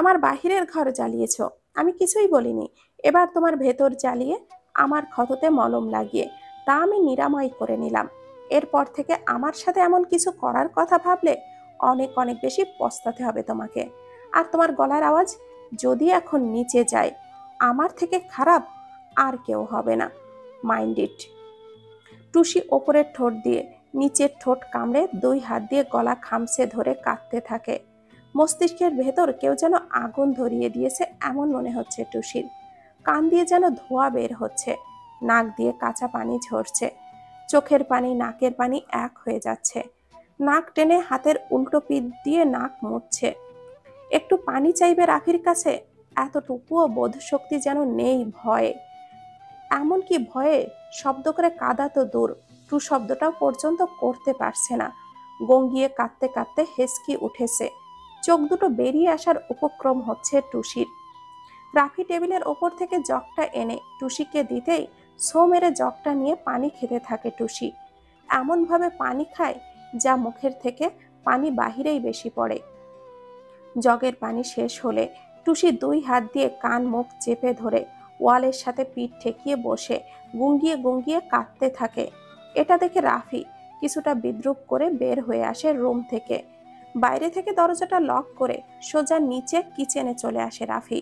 আমার বাহিরের ঘর জ্বালিয়েছো, আমি কিছুই বলিনি। এবার তোমার ভেতর জ্বালিয়ে আমার ক্ষততে মলম লাগিয়ে তা আমি নিরাময় করে নিলাম। এরপর থেকে আমার সাথে এমন কিছু করার কথা ভাবলে অনেক অনেক বেশি পস্তাতে হবে তোমাকে। আর তোমার গলার আওয়াজ যদি এখন নিচে যায়, আমার থেকে খারাপ আর কেউ হবে না। Mind it. টুসি ওপরের ঠোঁট দিয়ে নিচের ঠোঁট কামড়ে দুই হাত দিয়ে গলা খামচে ধরে কাঁদতে থাকে। মস্তিষ্কের ভেতর কেউ যেন আগুন ধরিয়ে দিয়েছে এমন মনে হচ্ছে টুসির। কান দিয়ে যেন ধোঁয়া বের হচ্ছে, নাক দিয়ে কাঁচা পানি ঝরছে, চোখের পানি নাকের পানি এক হয়ে যাচ্ছে। নাক টেনে হাতের উল্টো পিঠ দিয়ে নাক মুছছে। একটু পানি চাইবে রাফির কাছে, এতটুকুও বোধশক্তি যেন নেই ভয়ে। এমনকি ভয়ে শব্দ করে কাঁদা তো দূর, টু শব্দটাও পর্যন্ত করতে পারছে না। গঙ্গিয়ে কাঁদতে কাঁদতে হেসকি উঠেছে, চোখ দুটো বেরিয়ে আসার উপক্রম হচ্ছে টুসির। রাফি টেবিলের ওপর থেকে জগটা এনে টুসিকে দিতেই সো মেরে জগটা নিয়ে পানি খেতে থাকে টুসি। এমনভাবে পানি খায় যা মুখের থেকে পানি বাহিরেই বেশি পড়ে। জগের পানি শেষ হলে টুসি দুই হাত দিয়ে কান মুখ চেপে ধরে ওয়ালের সাথে পিঠ ঠেকিয়ে বসে গুঙ্গিয়ে গুঙ্গিয়ে কাঁদতে থাকে। এটা দেখে রাফি কিছুটা বিদ্রূপ করে বের হয়ে আসে রুম থেকে। বাইরে থেকে দরজাটা লক করে সোজা নিচে কিচেনে চলে আসে রাফি।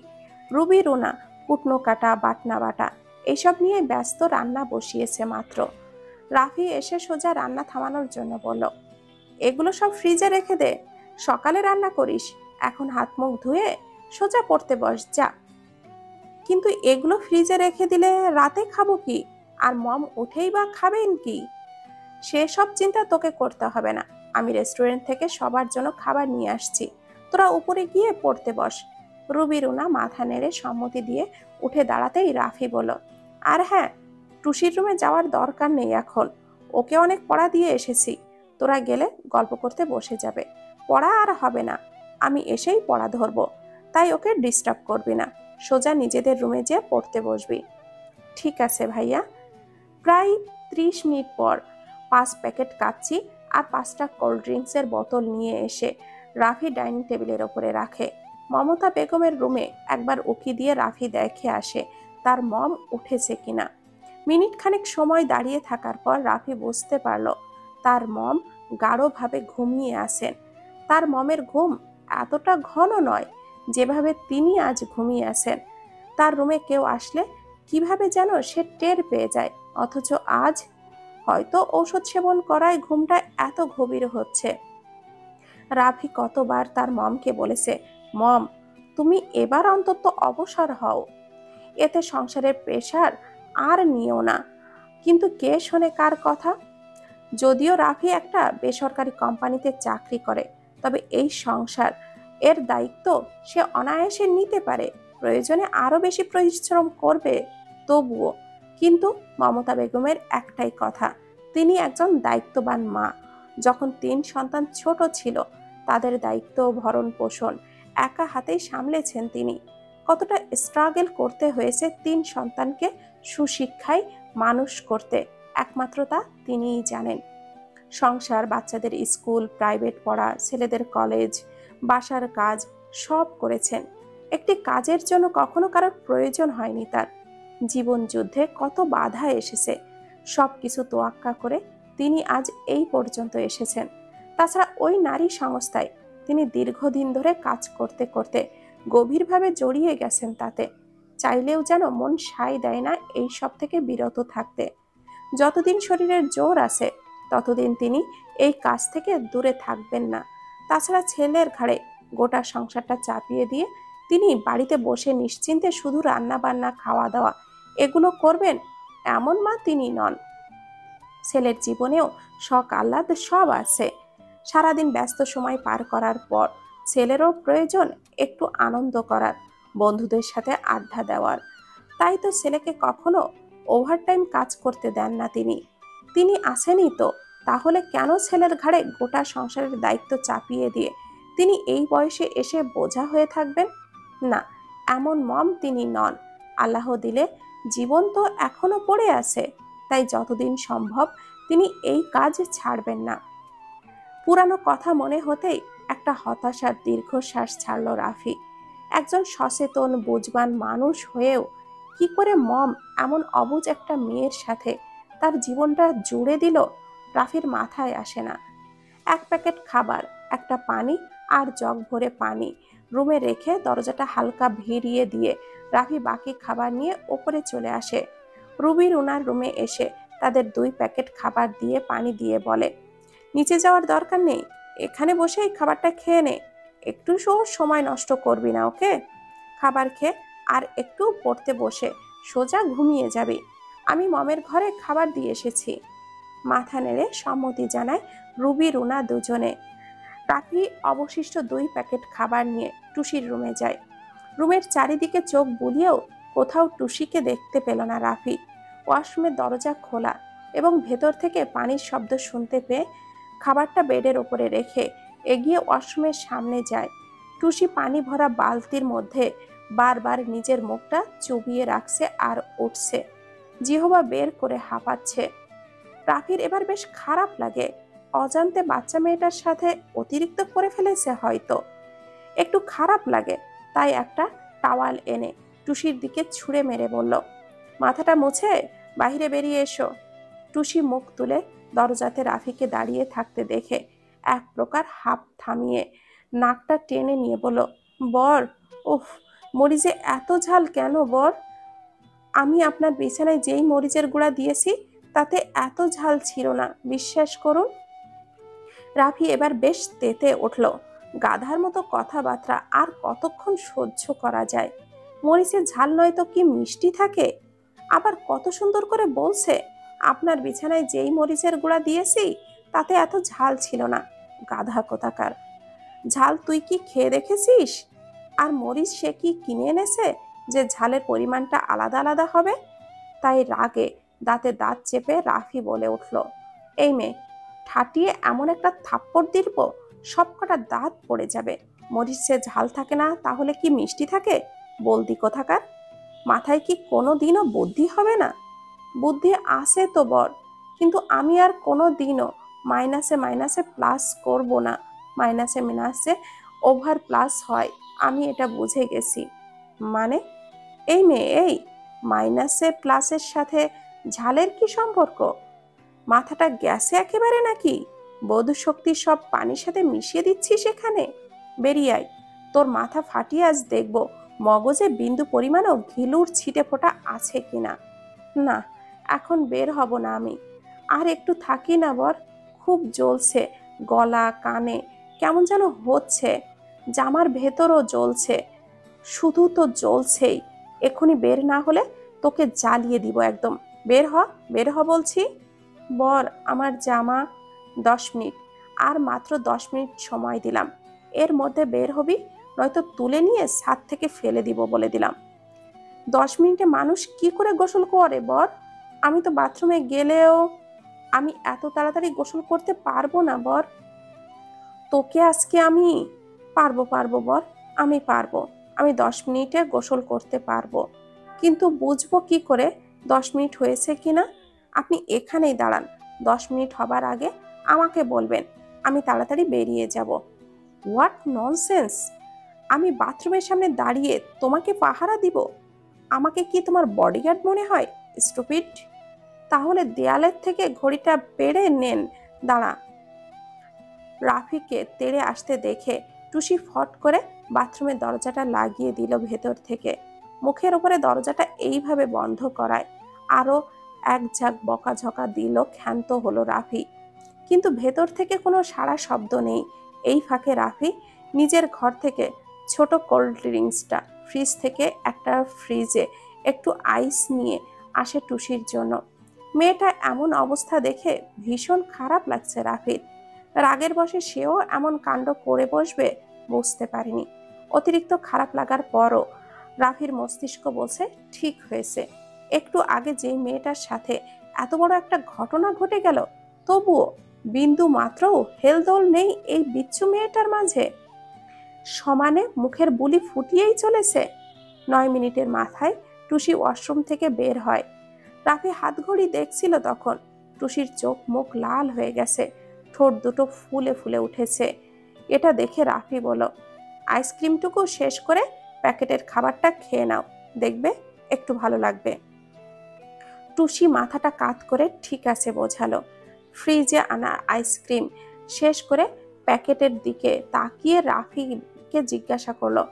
রুবি রুনা কুটনো কাটা বাটনা বাটা এসব নিয়ে ব্যস্ত, রান্না বসিয়েছে মাত্র। রাফি এসে সোজা রান্না থামানোর জন্য বলল, এগুলো সব ফ্রিজে রেখে দে, সকালে রান্না করিস। এখন হাত মুখ ধুয়ে সোজা পড়তে বস যা। কিন্তু এগুলো ফ্রিজে রেখে দিলে রাতে খাবো কি, আর মম উঠেই বা খাবেন কি? সেসব চিন্তা তোকে করতে হবে না, আমি রেস্টুরেন্ট থেকে সবার জন্য খাবার নিয়ে আসছি, তোরা উপরে গিয়ে পড়তে বস। রুবি রুনা মাথা নেড়ে সম্মতি দিয়ে উঠে দাঁড়াতেই রাফি বলল, আর হ্যাঁ, টুসির রুমে যাওয়ার দরকার নেই এখন, ওকে অনেক পড়া দিয়ে এসেছি। তোরা গেলে গল্প করতে বসে যাবে, পড়া আর হবে না, আমি এসেই পড়া ধরবো, তাই ওকে ডিস্টার্ব করবি না, সোজা নিজেদের রুমে যেয়ে পড়তে বসবি। ঠিক আছে ভাইয়া। প্রায় 30 মিনিট পর 5 প্যাকেট কাচ্চি আর 5টা কোল্ড ড্রিঙ্কসের বোতল নিয়ে এসে রাফি ডাইনিং টেবিলের ওপরে রাখে। মমতা বেগমের রুমে একবার উকি দিয়ে রাফি দেখে আসে তার মম উঠেছে কিনা। মিনিট খানেক সময় দাঁড়িয়ে থাকার পর রাফি বুঝতে পারল তার মম গাঢ়ভাবে ঘুমিয়ে আছেন। তার মমের ঘুম এতটা ঘন নয় যেভাবে তিনি আজ ঘুমিয়ে আছেন। তার রুমে কেউ আসলে কিভাবে যেন সে টের পেয়ে যায়, অথচ আজ হয়তো ঔষধ সেবন করায় ঘুমটা এত গভীর হচ্ছে। রাফি কতবার তার মমকে বলেছে, মম তুমি এবার অন্তত অবসর হও, এতে সংসারের প্রেশার আর নিও না। কিন্তু কে শোনে কার কথা? যদিও রাফি একটা বেসরকারি কোম্পানিতে চাকরি করে, তবে এই সংসার এর দায়িত্ব সে অনায়াসে নিতে পারে, প্রয়োজনে আরো বেশি পরিশ্রম করবে তবুও। কিন্তু মমতা বেগমের একটাই কথা, তিনি একজন দায়িত্ববান মা। যখন 3 সন্তান ছোট ছিল, তাদের দায়িত্ব ভরণ পোষণ একা হাতেই সামলেছেন তিনি। কতটা স্ট্রাগল করতে হয়েছে 3 সন্তানকে সুশিক্ষায় মানুষ করতে, একমাত্র তা তিনিই জানেন। সংসার, বাচ্চাদের স্কুল, প্রাইভেট পড়া, ছেলেদের কলেজ, বাসার কাজ সব করেছেন। একটি কাজের জন্য কখনো কারোর প্রয়োজন হয়নি তার। জীবন যুদ্ধে কত বাধা এসেছে, সব কিছু তোয়াক্কা করে তিনি আজ এই পর্যন্ত এসেছেন। তাছাড়া ওই নারী সংস্থায় তিনি দীর্ঘদিন ধরে কাজ করতে করতে গভীরভাবে জড়িয়ে গেছেন তাতে। চাইলেও যেন মন সায় দেয় না এই সব থেকে বিরত থাকতে। যতদিন শরীরের জোর আছে ততদিন তিনি এই কাজ থেকে দূরে থাকবেন না। তাছাড়া ছেলের ঘাড়ে গোটা সংসারটা চাপিয়ে দিয়ে তিনি বাড়িতে বসে নিশ্চিন্তে শুধু রান্না বান্না খাওয়া দাওয়া এগুলো করবেন এমন মা তিনি নন। ছেলের জীবনেও শখ আহ্লাদ সব আছে। সারাদিন ব্যস্ত সময় পার করার পর ছেলেরও প্রয়োজন একটু আনন্দ করার, বন্ধুদের সাথে আড্ডা দেওয়ার। তাই তো ছেলেকে কখনো ওভারটাইম কাজ করতে দেন না তিনি। তিনি আসেনই তো, তাহলে কেন ছেলের ঘাড়ে গোটা সংসারের দায়িত্ব চাপিয়ে দিয়ে তিনি এই বয়সে এসে বোঝা হয়ে থাকবেন? না, এমন মম তিনি নন। আল্লাহ দিলে জীবন তো এখনো পড়ে আছে, তাই যতদিন সম্ভব তিনি এই কাজ ছাড়বেন না। পুরানো কথা মনে হতেই একটা হতাশার দীর্ঘশ্বাস ছাড়ল রাফি। একজন সচেতন বুঝবান মানুষ হয়েও কি করে মম এমন অবুঝ একটা মেয়ের সাথে তার জীবনটা জুড়ে দিল রাফির মাথায় আসে না। এক প্যাকেট খাবার, একটা পানি আর জগ ভরে পানি রুমে রেখে দরজাটা হালকা ভিড়িয়ে দিয়ে রাফি বাকি খাবার নিয়ে ওপরে চলে আসে। রুবি রুনার রুমে এসে তাদের 2 প্যাকেট খাবার দিয়ে পানি দিয়ে বলে, নিচে যাওয়ার দরকার নেই, এখানে বসেই খাবারটা খেয়ে নে, একটু সময় নষ্ট করবি না, ওকে? খাবার খেয়ে আর একটু পড়তে বসে সোজা ঘুমিয়ে যাবি। আমি মমের ঘরে খাবার দিয়ে এসেছি। মাথা নেড়ে সম্মতি জানায় রুবি রুনা দুজনে। রাফি অবশিষ্ট 2 প্যাকেট খাবার নিয়ে টুসির রুমে যায়। রুমের চারিদিকে চোখ বুলিয়েও কোথাও টুসিকে দেখতে পেল না রাফি। ওয়াশরুমের দরজা খোলা এবং ভেতর থেকে পানির শব্দ শুনতে পেয়ে খাবারটা বেডের ওপরে রেখে এগিয়ে ওয়াশরুমের সামনে যায়। টুসি পানি ভরা বালতির মধ্যে বারবার নিজের মুখটা চুবিয়ে রাখছে আর উঠছে, জিহবা বের করে হাঁপাচ্ছে। রাফির এবার বেশ খারাপ লাগে। অজান্তে বাচ্চা মেয়েটার সাথে অতিরিক্ত করে ফেলেছে হয়তো। একটু খারাপ লাগে, তাই একটা টাওয়াল এনে টুসির দিকে ছুঁড়ে মেরে বলল, মাথাটা মুছে বাইরে বেরিয়ে এসো। টুসি মুখ তুলে দরজাতে রাফিকে দাঁড়িয়ে থাকতে দেখে এক প্রকার হাঁপ থামিয়ে নাকটা টেনে নিয়ে বলল, বর, উফ, মরিচে এত ঝাল কেন বর? আমি আপনার বিছানায় যেই মরিচের গুঁড়া দিয়েছি তাতে এত ঝাল ছিল না, বিশ্বাস করুন। রাফি এবার বেশ তেতে উঠল। গাধার মতো কথাবার্তা আর কতক্ষণ সহ্য করা যায়? মরিচের ঝাল নয় তো কি মিষ্টি থাকে? আবার কত সুন্দর করে বলছে, আপনার বিছানায় যেই মরিচের গুঁড়া দিয়েছি তাতে এত ঝাল ছিল না। গাধা কোথাকার! ঝাল তুই কি খেয়ে দেখেছিস? আর মরিচ সে কি কিনে এনেছে যে ঝালের পরিমাণটা আলাদা আলাদা হবে? তাই রাগে দাঁতে দাঁত চেপে রাফি বলে উঠল, এই মেয়ে, ঠাটিয়ে এমন একটা থাপ্পড় দিব সবকটা দাঁত পড়ে যাবে। মরিচে ঝাল থাকে না তাহলে কি মিষ্টি থাকে? বলদি কোথাকার! মাথায় কি কোনো দিনও বুদ্ধি হবে না? বুদ্ধি আসে তো বর, কিন্তু আমি আর কোনো দিনও মাইনাসে মাইনাসে প্লাস করব না। মাইনাসে মাইনাসে ওভার প্লাস হয়, আমি এটা বুঝে গেছি। মানে? এই মেয়ে, এই মাইনাসে প্লাসের সাথে ঝালের কি সম্পর্ক? মাথাটা গ্যাসে একেবারে নাকি? বোধ শক্তি সব পানির সাথে মিশিয়ে দিচ্ছিস এখানে? বেরিয়ে আয়, তোর মাথা ফাটিয়ে আজ দেখবো মগজে বিন্দু পরিমাণও ঘিলুর ছিটে ফোটা আছে কিনা। না, এখন বের হব না আমি। আর একটু থাকি না বর, খুব জ্বলছে গলা, কানে কেমন যেন হচ্ছে, জামার ভেতরও জ্বলছে, শুধু তো জ্বলছেই। এক্ষুনি বের না হলে তোকে জ্বালিয়ে দিব একদম। বের হ, বের হ বলছি। বর, আমার জামা। 10 মিনিট, আর মাত্র 10 মিনিট সময় দিলাম, এর মধ্যে বের হবি, নয়তো তুলে নিয়ে ছাদ থেকে ফেলে দিব বলে দিলাম। 10 মিনিটে মানুষ কি করে গোসল করে বর? আমি তো বাথরুমে গেলেও আমি এত তাড়াতাড়ি গোসল করতে পারবো না বর। তোকে আজকে আমি পারবো, পারবো বর, আমি পারবো। আমি 10 মিনিটে গোসল করতে পারবো, কিন্তু বুঝবো কি করে 10 মিনিট হয়েছে কিনা? আপনি এখানেই দাঁড়ান, 10 মিনিট হবার আগে আমাকে বলবেন, আমি তাড়াতাড়ি বেরিয়ে যাব। What nonsense! আমি বাথরুমের সামনে দাঁড়িয়ে তোমাকে পাহারা দিব? আমাকে কি তোমার বডিগার্ড মনে হয়, স্টুপিড? তাহলে দেয়ালের থেকে ঘড়িটা পেড়ে নেন। দাঁড়া। রাফিকে তেড়ে আসতে দেখে টুসি ফট করে বাথরুমের দরজাটা লাগিয়ে দিল ভেতর থেকে। মুখের উপরে দরজাটা এইভাবে বন্ধ করায় আরো এক ঝাঁক বকাঝকা দিল। ক্ষান্ত হলো রাফি, কিন্তু ভেতর থেকে কোনো সাড়া শব্দ নেই। এই ফাঁকে রাফি নিজের ঘর থেকে ছোট কোল্ড ড্রিঙ্কসটা ফ্রিজ থেকে একটা ফ্রিজে একটু আইস নিয়ে আসে টুসির জন্য। মেয়েটা এমন অবস্থা দেখে ভীষণ খারাপ লাগছে রাফির। রাগের বশে সেও এমন কাণ্ড করে বসবে বুঝতে পারেনি। অতিরিক্ত খারাপ লাগার পরও রাফির মস্তিষ্ক বলছে ঠিক হয়েছে। একটু আগে যেই মেয়েটার সাথে এত বড় একটা ঘটনা ঘটে গেল, তবুও বিন্দু মাত্রও হেলদোল নেই এই বিচ্ছু মেয়েটার মাঝে। সমানে মুখের বুলি ফুটিয়েই চলেছে। 9 মিনিটের মাথায় টুসি ওয়াশরুম থেকে বের হয়। রাফি হাতঘড়ি দেখছিল তখন। টুসির চোখ মুখ লাল হয়ে গেছে, ঠোঁট দুটো ফুলে ফুলে উঠেছে। এটা দেখে রাফি বলল, আইসক্রিমটুকু শেষ করে প্যাকেটের খাবারটা খেয়ে নাও, দেখবে একটু ভালো লাগবে। টুসি মাথাটা কাত করে ঠিক আছে বোঝালো। ফ্রিজে আনা আইসক্রিম শেষ করে প্যাকেটের দিকে তাকিয়ে রাফিকে জিজ্ঞাসা করলো,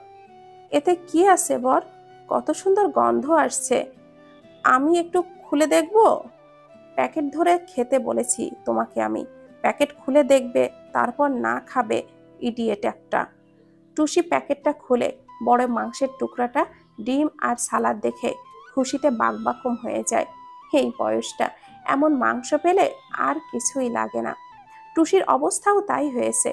এতে কি আছে বর? কত সুন্দর গন্ধ আসছে, আমি একটু খুলে দেখবো? প্যাকেট ধরে খেতে বলেছি তোমাকে আমি, প্যাকেট খুলে দেখবে তারপর না খাবে, ইডিয়েট একটা। টুসি প্যাকেটটা খুলে বড় মাংসের টুকরাটা, ডিম আর সালাদ দেখে খুশিতে বাকবাকুম হয়ে যায়। এই বয়সটা এমন মাংস পেলে আর কিছুই লাগে না। টুসির অবস্থাও তাই হয়েছে।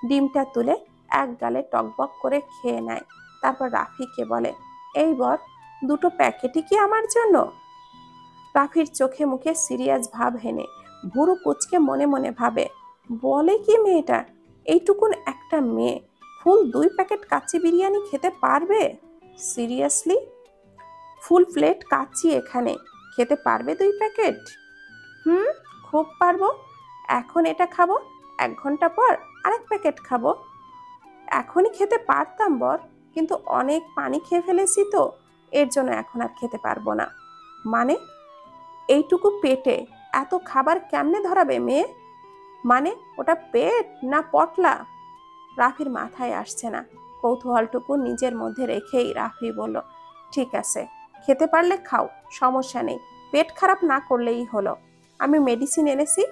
ডিমটা তুলে এক গালে টকবক করে খেয়ে নেয়, তারপর রাফিকে বলে, এই বর, দুটো প্যাকেটই কি আমার জন্য? রাফির চোখে মুখে সিরিয়াস ভাব হেনে ভুরু কুচকে মনে মনে ভাবে, বলে কি মেয়েটা, এইটুকুন একটা মেয়ে ফুল 2 প্যাকেট কাচ্চি বিরিয়ানি খেতে পারবে? সিরিয়াসলি? ফুল প্লেট কাচ্চি এখানে, খেতে পারবে 2 প্যাকেট? হুম, খুব পারবো। এখন এটা খাবো, 1 ঘন্টা পর আরেক প্যাকেট খাবো। এখনই খেতে পারতাম বর, কিন্তু অনেক পানি খেয়ে ফেলেছি তো, এর জন্য এখন আর খেতে পারবো না। মানে এইটুকু পেটে এত খাবার কেমনে ধরাবে মেয়ে? মানে ওটা পেট না পটলা? রাফির মাথায় আসছে না। কৌতূহলটুকু নিজের মধ্যে রেখেই রাফি বলল, ঠিক আছে, খেতে পারলে খাও, সমস্যা নেই, পেট খারাপ না করলেই হলো। আমি মেডিসিন এনেছি,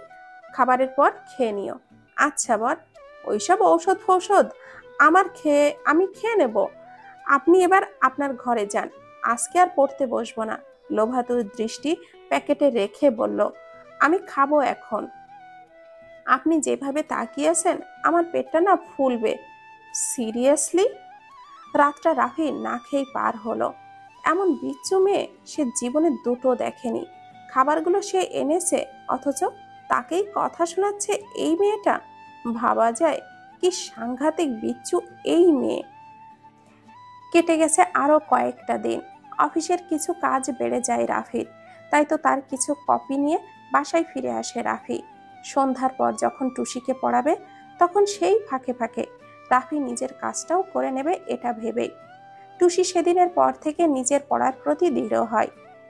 খাবারের পর খেয়ে নিও। আচ্ছা বর, ওইসব ঔষধ ফৌষধ আমি খেয়ে নেব। আপনি এবার আপনার ঘরে যান, আজকে আর পড়তে বসবো না। লোভাতুর দৃষ্টি প্যাকেটে রেখে বলল, আমি খাবো এখন। আপনি যেভাবে তাকিয়েছেন আমার পেটটা না ফুলবে। সিরিয়াসলি? রাতটা রাফি না খেয়ে পার হলো। এমন বিচ্ছু মেয়ে সে জীবনে দুটো দেখেনি। খাবারগুলো সে এনেছে, অথচ তাকেই কথা শোনাচ্ছে এই মেয়েটা। ভাবা যায় কি সাংঘাতিক বিচ্ছু এই মেয়ে। কেটে গেছে আরো কয়েকটা দিন। অফিসের কিছু কাজ বেড়ে যায় রাফির, তাই তো তার কিছু কপি নিয়ে বাসায় ফিরে আসে রাফি। সন্ধ্যার পর যখন টুসিকে পড়াবে, তখন সেই ফাঁকে ফাঁকে রাফি নিজের কাজটাও করে নেবে এটা ভেবেই। টুসি সেদিনের পর থেকে নিজের পড়ার প্রতি দৃঢ় হয়।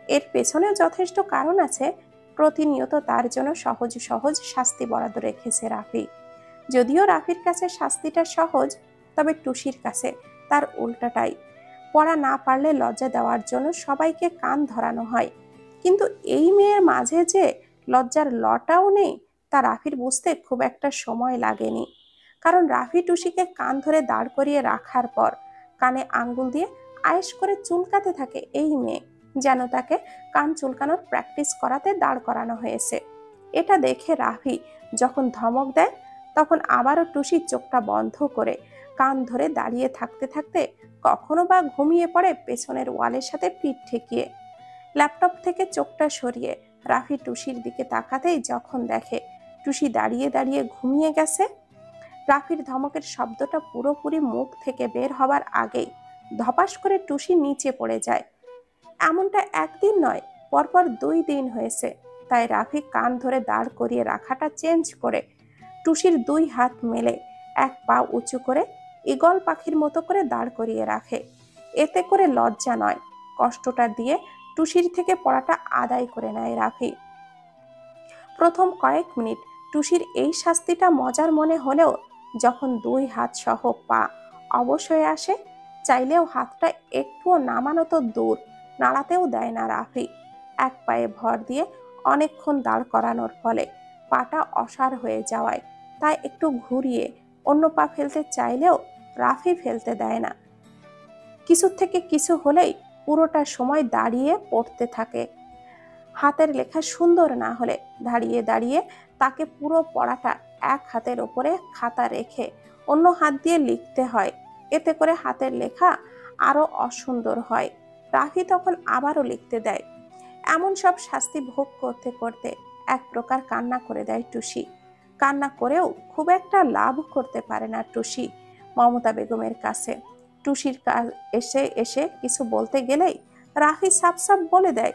এর পেছনেও যথেষ্ট কারণ আছে। প্রতিনিয়ত তার জন্য সহজ সহজ শাস্তি বরাদ্দ রেখেছে রাফি। যদিও রাফির কাছে শাস্তিটা সহজ, তবে টুসির কাছে তার উল্টাটাই। পড়া না পারলে লজ্জা দেওয়ার জন্য সবাইকে কান ধরানো হয়, কিন্তু এই মেয়ের মাঝে যে লজ্জার লটাও নেই তা রাফির বুঝতে খুব একটা সময় লাগেনি। কারণ রাফি টুসিকে কান ধরে দাঁড় করিয়ে রাখার পর কানে আঙ্গুল দিয়ে আয়েশ করে চুলকাতে থাকে এই মেয়ে, যেন তাকে কান চুলকানোর প্র্যাকটিস করাতে দাঁড় করানো হয়েছে। এটা দেখে রাফি যখন ধমক দেয়, তখন আবারও টুসি চোখটা বন্ধ করে কান ধরে দাঁড়িয়ে থাকতে থাকতে কখনো বা ঘুমিয়ে পড়ে পেছনের ওয়ালের সাথে পিঠ ঠেকিয়ে। ল্যাপটপ থেকে চোখটা সরিয়ে রাফি টুসির দিকে তাকাতেই যখন দেখে টুসি দাঁড়িয়ে দাঁড়িয়ে ঘুমিয়ে গেছে, রাফির ধমকের শব্দটা পুরোপুরি মুখ থেকে বের হবার আগেই ধপাস করে টুসি নিচে পড়ে যায়। এমনটা একদিন নয়, পরপর 2 দিন হয়েছে। তাই রাফি কান ধরে দাঁড় করিয়ে রাখাটা চেঞ্জ করে টুসির 2 হাত মেলে এক পা উঁচু করে ঈগল পাখির মতো করে দাঁড় করিয়ে রাখে। এতে করে লজ্জা নয়, কষ্টটা দিয়ে টুসির থেকে পড়াটা আদায় করে নেয় রাফি। প্রথম কয়েক মিনিট টুসির এই শাস্তিটা মজার মনে হলেও যখন 2 হাত সহ পা অবশ হয়ে আসে, চাইলেও হাতটা একটুও নামানো তো দূর, নাড়াতেও দেয় না রাফি। এক পায়ে ভর দিয়ে অনেকক্ষণ দাঁড় করানোর ফলে পাটা অসাড় হয়ে যাওয়ায় তাই একটু ঘুরিয়ে অন্য পা ফেলতে চাইলেও রাফি ফেলতে দেয় না। কিছু থেকে কিছু হলেই পুরোটা সময় দাঁড়িয়ে পড়তে থাকে। হাতের লেখা সুন্দর না হলে দাঁড়িয়ে দাঁড়িয়ে তাকে পুরো পড়াটা এক হাতের ওপরে খাতা রেখে অন্য হাত দিয়ে লিখতে হয়। এতে করে হাতের লেখা আরো অসুন্দর হয়। রাফি তখন আবারও লিখতে দেয়। এমন সব শাস্তি ভোগ করতে করতে এক প্রকার কান্না করে দেয় টুসি। কান্না করেও খুব একটা লাভ করতে পারে না টুসি মমতা বেগমের কাছে। টুসির এসে এসে কিছু বলতে গেলেই রাফি সাপ সাপ বলে দেয়,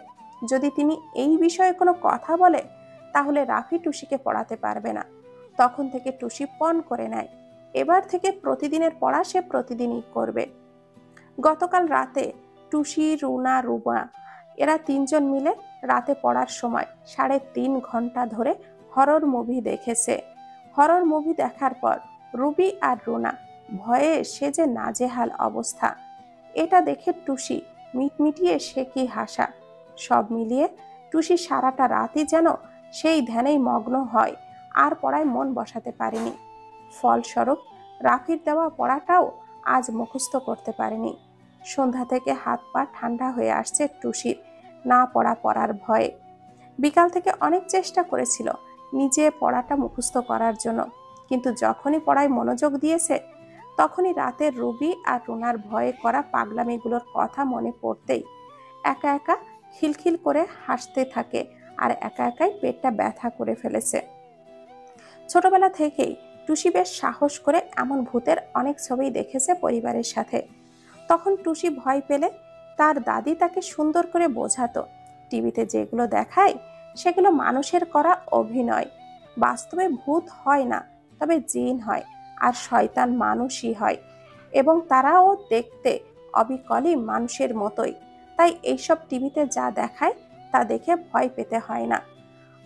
যদি তিনি এই বিষয়ে কোনো কথা বলে তাহলে রাফি টুসিকে পড়াতে পারবে না। তখন থেকে টুসি পণ করে নেয়, এবার থেকে প্রতিদিনের পড়া সে প্রতিদিনই করবে। গতকাল রাতে টুসি, রুনা, রুমা এরা তিনজন মিলে রাতে পড়ার সময় 3.5 ঘন্টা ধরে হরর মুভি দেখেছে। হরর মুভি দেখার পর রুবি আর রুনা ভয়ে সে যে নাজেহাল অবস্থা। এটা দেখে টুসি মিটমিটিয়ে সে কি হাসা। সব মিলিয়ে টুসি সারাটা রাতই যেন সেই ধ্যানেই মগ্ন হয়, আর পড়ায় মন বসাতে পারেনি। ফলস্বরূপ রাফির দেওয়া পড়াটাও আজ মুখস্থ করতে পারেনি। সন্ধ্যা থেকে হাত পা ঠান্ডা হয়ে আসছে টুসির না পড়ার ভয়ে। বিকাল থেকে অনেক চেষ্টা করেছিল নিজে পড়াটা মুখস্থ করার জন্য, কিন্তু যখনই পড়ায় মনোযোগ দিয়েছে তখনই রাতের রুবি আর রুনার ভয়ে করা পাগলামিগুলোর কথা মনে পড়তেই একা একা খিলখিল করে হাসতে থাকে, আর একা একাই পেটটা ব্যথা করে ফেলেছে। ছোটবেলা থেকেই টুসি বেশ সাহস করে এমন ভূতের অনেক ছবি দেখেছে পরিবারের সাথে। তখন টুসি ভয় পেলে তার দাদি তাকে সুন্দর করে বোঝাতো, টিভিতে যেগুলো দেখায় সেগুলো মানুষের করা অভিনয়। বাস্তবে ভূত হয় না, তবে জিন হয়, আর শয়তান মানুষই হয়, এবং তারাও দেখতে অবিকলই মানুষের মতোই। তাই এইসব টিভিতে যা দেখায় তা দেখে ভয় পেতে হয় না।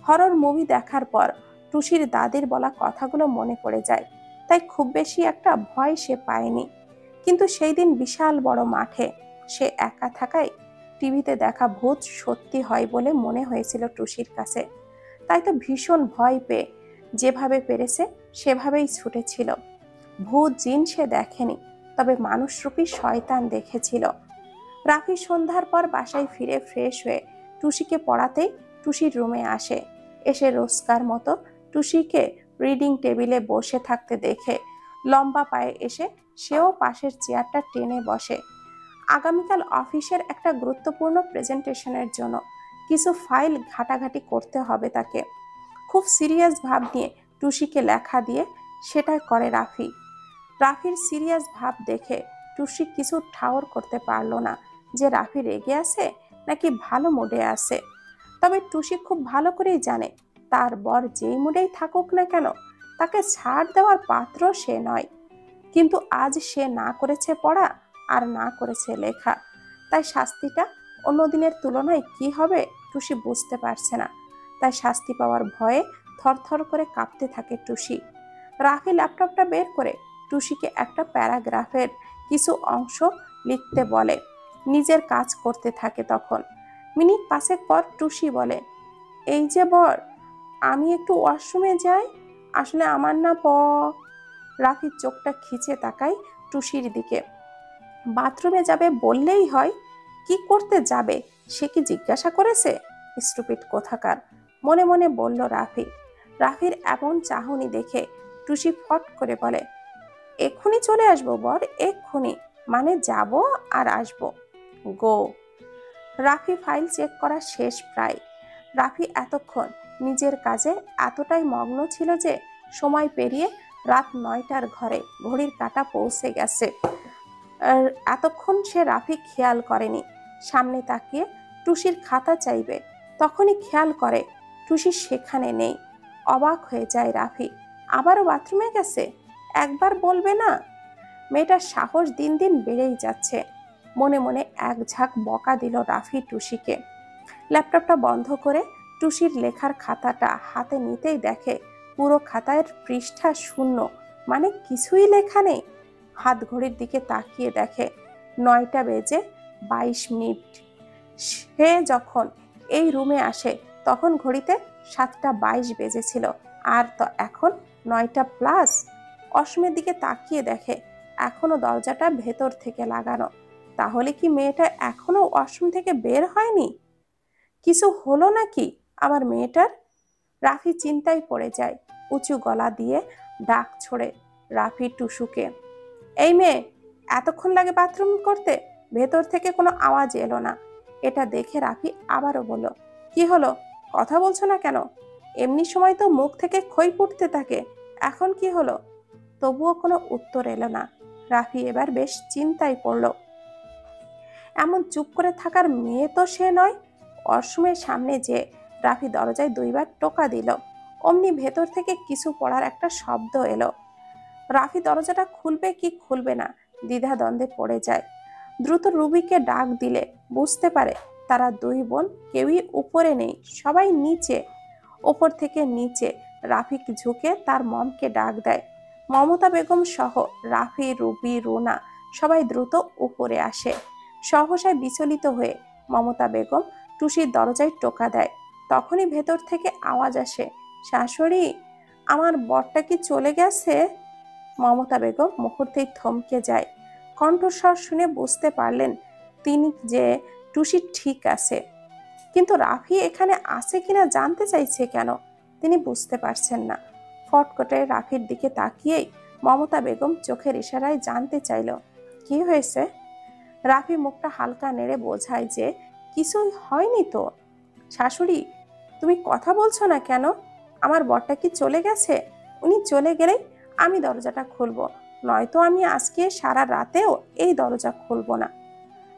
হরর মুভি দেখার পর টুসির দাদির বলা কথাগুলো মনে পড়ে যায়, তাই খুব বেশি একটা ভয় সে পায়নি। কিন্তু সেই দিন বিশাল বড় মাঠে সে একা থাকায় টিভিতে দেখা ভূত সত্যি হয় বলে মনে হয়েছিল টুসির কাছে। তাই তো ভীষণ ভয় পেয়ে যেভাবে পেরেছে সেভাবেই ছুটেছিল। ভূত জিন সে দেখেনি, তবে মানুষরূপী শয়তান দেখেছিল। রাফি সন্ধ্যার পর বাসায় ফিরে ফ্রেশ হয়ে টুসিকে পড়াতেই টুসির রুমে আসে। এসে রোজকার মতো টুসিকে রিডিং টেবিলে বসে থাকতে দেখে লম্বা পায়ে এসে সেও পাশের চেয়ারটা টেনে বসে। আগামীকাল অফিসের একটা গুরুত্বপূর্ণ প্রেজেন্টেশনের জন্য কিছু ফাইল ঘাটাঘাটি করতে হবে তাকে। খুব সিরিয়াস ভাব নিয়ে টুসিকে লেখা দিয়ে সেটা করে রাফি। রাফির সিরিয়াস ভাব দেখে টুসি কিছু ঠাউর করতে পারল না যে রাফি রেগে আছে নাকি ভালো মুডে আছে। তবে টুসি খুব ভালো করেই জানে তার বর যেই মুডেই থাকুক না কেন তাকে ছাড় দেওয়ার পাত্র সে নয়। কিন্তু আজ সে না করেছে পড়া আর না করেছে লেখা, তাই শাস্তিটা অন্য দিনের তুলনায় কি হবে টুসি বুঝতে পারছে না। তাই শাস্তি পাওয়ার ভয়ে থরথর করে কাঁপতে থাকে টুসি। রাফি ল্যাপটপটা বের করে টুসিকে একটা প্যারাগ্রাফের কিছু অংশ লিখতে বলে, নিজের কাজ করতে থাকে। তখন মিনিট 5 পর টুসি বলে, এই যে বর, আমি একটু ওয়াশরুমে যাই, আসলে আমার না রাফির চোখটা খিচে তাকায় টুসির দিকে। বাথরুমে যাবে বললেই হয়, কি করতে যাবে সে কি জিজ্ঞাসা করেছে? স্টুপিড কোথাকার, মনে মনে বলল রাফি। রাফির এমন চাহনি দেখে টুসি ফট করে বলে, এক্ষুনি চলে আসবো বর, এক্ষুনি, মানে যাব আর আসবো, গো। রাফি ফাইল চেক করা শেষ প্রায়। রাফি এতক্ষণ নিজের কাজে এতটাই মগ্ন ছিল যে সময় পেরিয়ে রাত 9টার ঘরে ঘড়ির কাঁটা পৌঁছে গেছে। এতক্ষণ সে রাফি খেয়াল করেনি। সামনে তাকিয়ে টুসির খাতা চাইবে, তখনই খেয়াল করে টুসি সেখানে নেই। অবাক হয়ে যায় রাফি, আবারও বাথরুমে গেছে, একবার বলবে না? মেয়েটার সাহস দিন দিন বেড়েই যাচ্ছে। মনে মনে এক ঝাঁক বকা দিল রাফি টুসিকে। ল্যাপটপটা বন্ধ করে টুসির লেখার খাতাটা হাতে নিতেই দেখে পুরো খাতার পৃষ্ঠা শূন্য, মানে কিছুই লেখা নেই। হাত ঘড়ির দিকে তাকিয়ে দেখে 9:22। সে যখন এই রুমে আসে তখন ঘড়িতে 7:22 বেজেছিল, আর তো এখন 9+। অসমের দিকে তাকিয়ে দেখে এখনো দরজাটা ভেতর থেকে লাগানো। তাহলে কি মেয়েটা এখনো ওয়াশরুম থেকে বের হয়নি? কিছু হলো নাকি আমার মেয়েটার? রাফি চিন্তায় পড়ে যায়। উঁচু গলা দিয়ে ডাক ছোড়ে রাফি টুসুকে, এই মেয়ে, এতক্ষণ লাগে বাথরুম করতে? ভেতর থেকে কোনো আওয়াজ এলো না। এটা দেখে রাফি আবারও বলল, কি হলো, কথা বলছো না কেন? এমনি সময় তো মুখ থেকে খই ফুটতে থাকে, এখন কি হলো? তবুও কোনো উত্তর এলো না। রাফি এবার বেশ চিন্তায় পড়ল। এমন চুপ করে থাকার মেয়ে তো সে নয়। ওয়াশরুমের সামনে যে রাফি দরজায় 2বার টোকা দিল, অমনি ভেতর থেকে কিছু পড়ার একটা শব্দ এলো। রাফি দরজাটা খুলবে কি খুলবে না দ্বিধা দ্বন্দ্বে পড়ে যায়। দ্রুত রুবিকে ডাক দিলে বুঝতে পারে তারা দুই বোন কেউই উপরে নেই, সবাই নিচে। ওপর থেকে নিচে রাফি ঝুঁকে তার মমকে ডাক দেয়। মমতা বেগম সহ রাফি, রুবি, রুনা সবাই দ্রুত উপরে আসে। সহসায় বিচলিত হয়ে মমতা বেগম টুসির দরজায় টোকা দেয়। তখনই ভেতর থেকে আওয়াজ আসে, শাশুড়ি, আমার বরটা কি চলে গেছে? মমতা বেগম মুহূর্তেই থমকে যায়। কণ্ঠস্বর শুনে বুঝতে পারলেন তিনি যে টুসি ঠিক আছে, কিন্তু রাফি এখানে আছে কিনা জানতে চাইছে কেন তিনি বুঝতে পারছেন না। ফটকটে রাফির দিকে তাকিয়েই মমতা বেগম চোখের ইশারায় জানতে চাইল, কি হয়েছে? রাফি মুখটা হালকা নেড়ে বোঝায় যে কিছুই হয়নি তো। শাশুড়ি, তুমি কথা বলছো না কেন? আমার বরটা কি চলে গেছে? উনি চলে গেলেই আমি দরজাটা খুলবো, নয়তো আমি আজকে সারা রাতেও এই দরজা খুলবো না।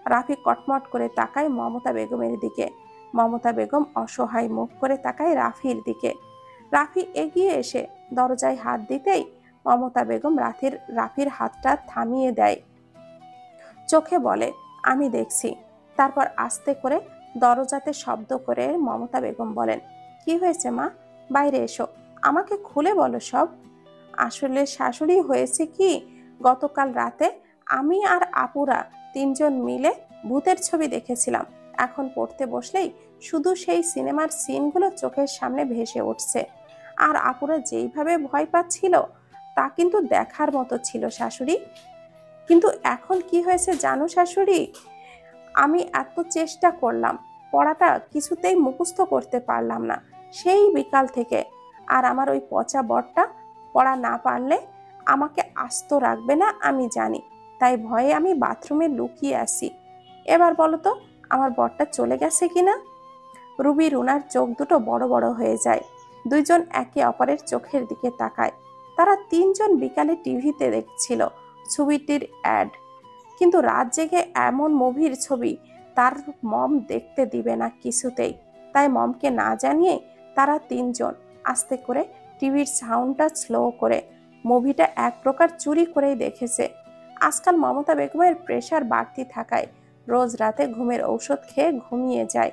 রাফি কটমট করে তাকায় মমতা বেগমের দিকে। মমতা বেগম অসহায় মুখ করে তাকায় রাফির দিকে। রাফি এগিয়ে এসে দরজায় হাত দিতেই মমতা বেগম রাফির হাতটা থামিয়ে দেয়। চোখে বলে, আমি দেখছি। তারপর আস্তে করে দরজাতে শব্দ করে মমতা বেগম বলেন, কি হয়েছে মা? বাইরে এসো, আমাকে খুলে বলো সব। আসলে শাশুড়ি, হয়েছে কি, গতকাল রাতে আমি আর আপুরা তিনজন মিলে ভূতের ছবি দেখেছিলাম। এখন পড়তে বসলেই শুধু সেই সিনেমার সিনগুলো চোখের সামনে ভেসে উঠছে। আর আপুরা যেইভাবে ভয় পাচ্ছিল তা কিন্তু দেখার মতো ছিল শাশুড়ি। কিন্তু এখন কি হয়েছে জানো শাশুড়ি? আমি এত চেষ্টা করলাম, পড়াটা কিছুতেই মুখস্থ করতে পারলাম না সেই বিকাল থেকে। আর আমার ওই পচা বরটা পড়া না পারলে আমাকে আস্ত রাখবে না আমি জানি, তাই ভয়ে আমি বাথরুমে লুকিয়ে আসি। এবার বলো তো, আমার বরটা চলে গেছে কিনা? রুবি, রুনার চোখ দুটো বড় বড় হয়ে যায়। দুইজন একে অপরের চোখের দিকে তাকায়। তারা তিনজন বিকালে টিভিতে দেখছিল ছবিটির অ্যাড, কিন্তু রাত জেগে এমন মুভির ছবি তার মম দেখতে দিবে না কিছুতেই। তাই মমকে না জানিয়ে তারা তিনজন আস্তে করে টিভির সাউন্ডটা স্লো করে মুভিটা এক প্রকার চুরি করেই দেখেছে। আজকাল মমতা বেগমের প্রেশার বাড়তি থাকায় রোজ রাতে ঘুমের ঔষধ খেয়ে ঘুমিয়ে যায়,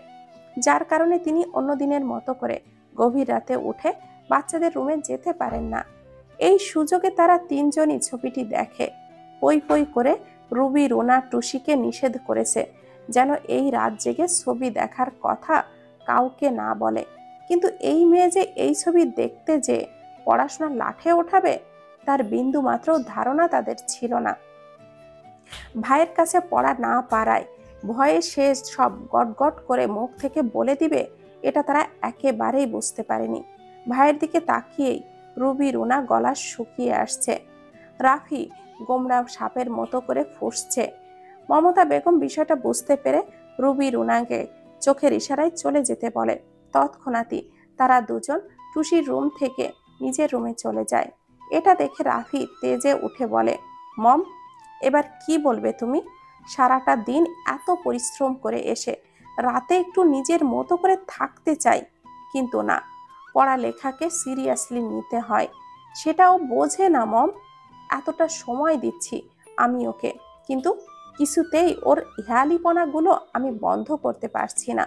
যার কারণে তিনি অন্য দিনের মতো করে গভীর রাতে উঠে বাচ্চাদের রুমে যেতে পারেন না। এই সুযোগে তারা তিনজনই ছবিটি দেখে। পই পই করে রুবি, রুনা টুসিকে নিষেধ করেছে যেন এই রাত জেগে ছবি দেখার কথা কাউকে না বলে। কিন্তু এই মেয়ে যে এই ছবি দেখতে যে পড়াশোনার লাঠে ওঠাবে তার বিন্দু মাত্র ধারণা তাদের ছিল না। ভাইয়ের কাছে পড়া না পারায় ভয়ে সে সব গটগট করে মুখ থেকে বলে দিবে, এটা তারা একেবারেই বুঝতে পারেনি। ভাইয়ের দিকে তাকিয়েই রুবি, রুনা গলা শুকিয়ে আসছে। রাফি গোমড়া সাপের মতো করে ফুঁসছে। মমতা বেগম বিষয়টা বুঝতে পেরে রুবি, রুনাকে চোখের ইশারায় চলে যেতে বলে। তৎক্ষণাৎই তারা দুজন টুসির রুম থেকে নিজের রুমে চলে যায়। এটা দেখে রাফি তেজে উঠে বলে, মম, এবার কি বলবে তুমি? সারাটা দিন এত পরিশ্রম করে এসে রাতে একটু নিজের মতো করে থাকতে চাই, কিন্তু না, পড়ালেখাকে সিরিয়াসলি নিতে হয়, সেটাও বোঝে না মম। এতটা সময় দিচ্ছি আমি ওকে, কিন্তু কিছুতেই ওর হেয়ালিপনাগুলো আমি বন্ধ করতে পারছি না।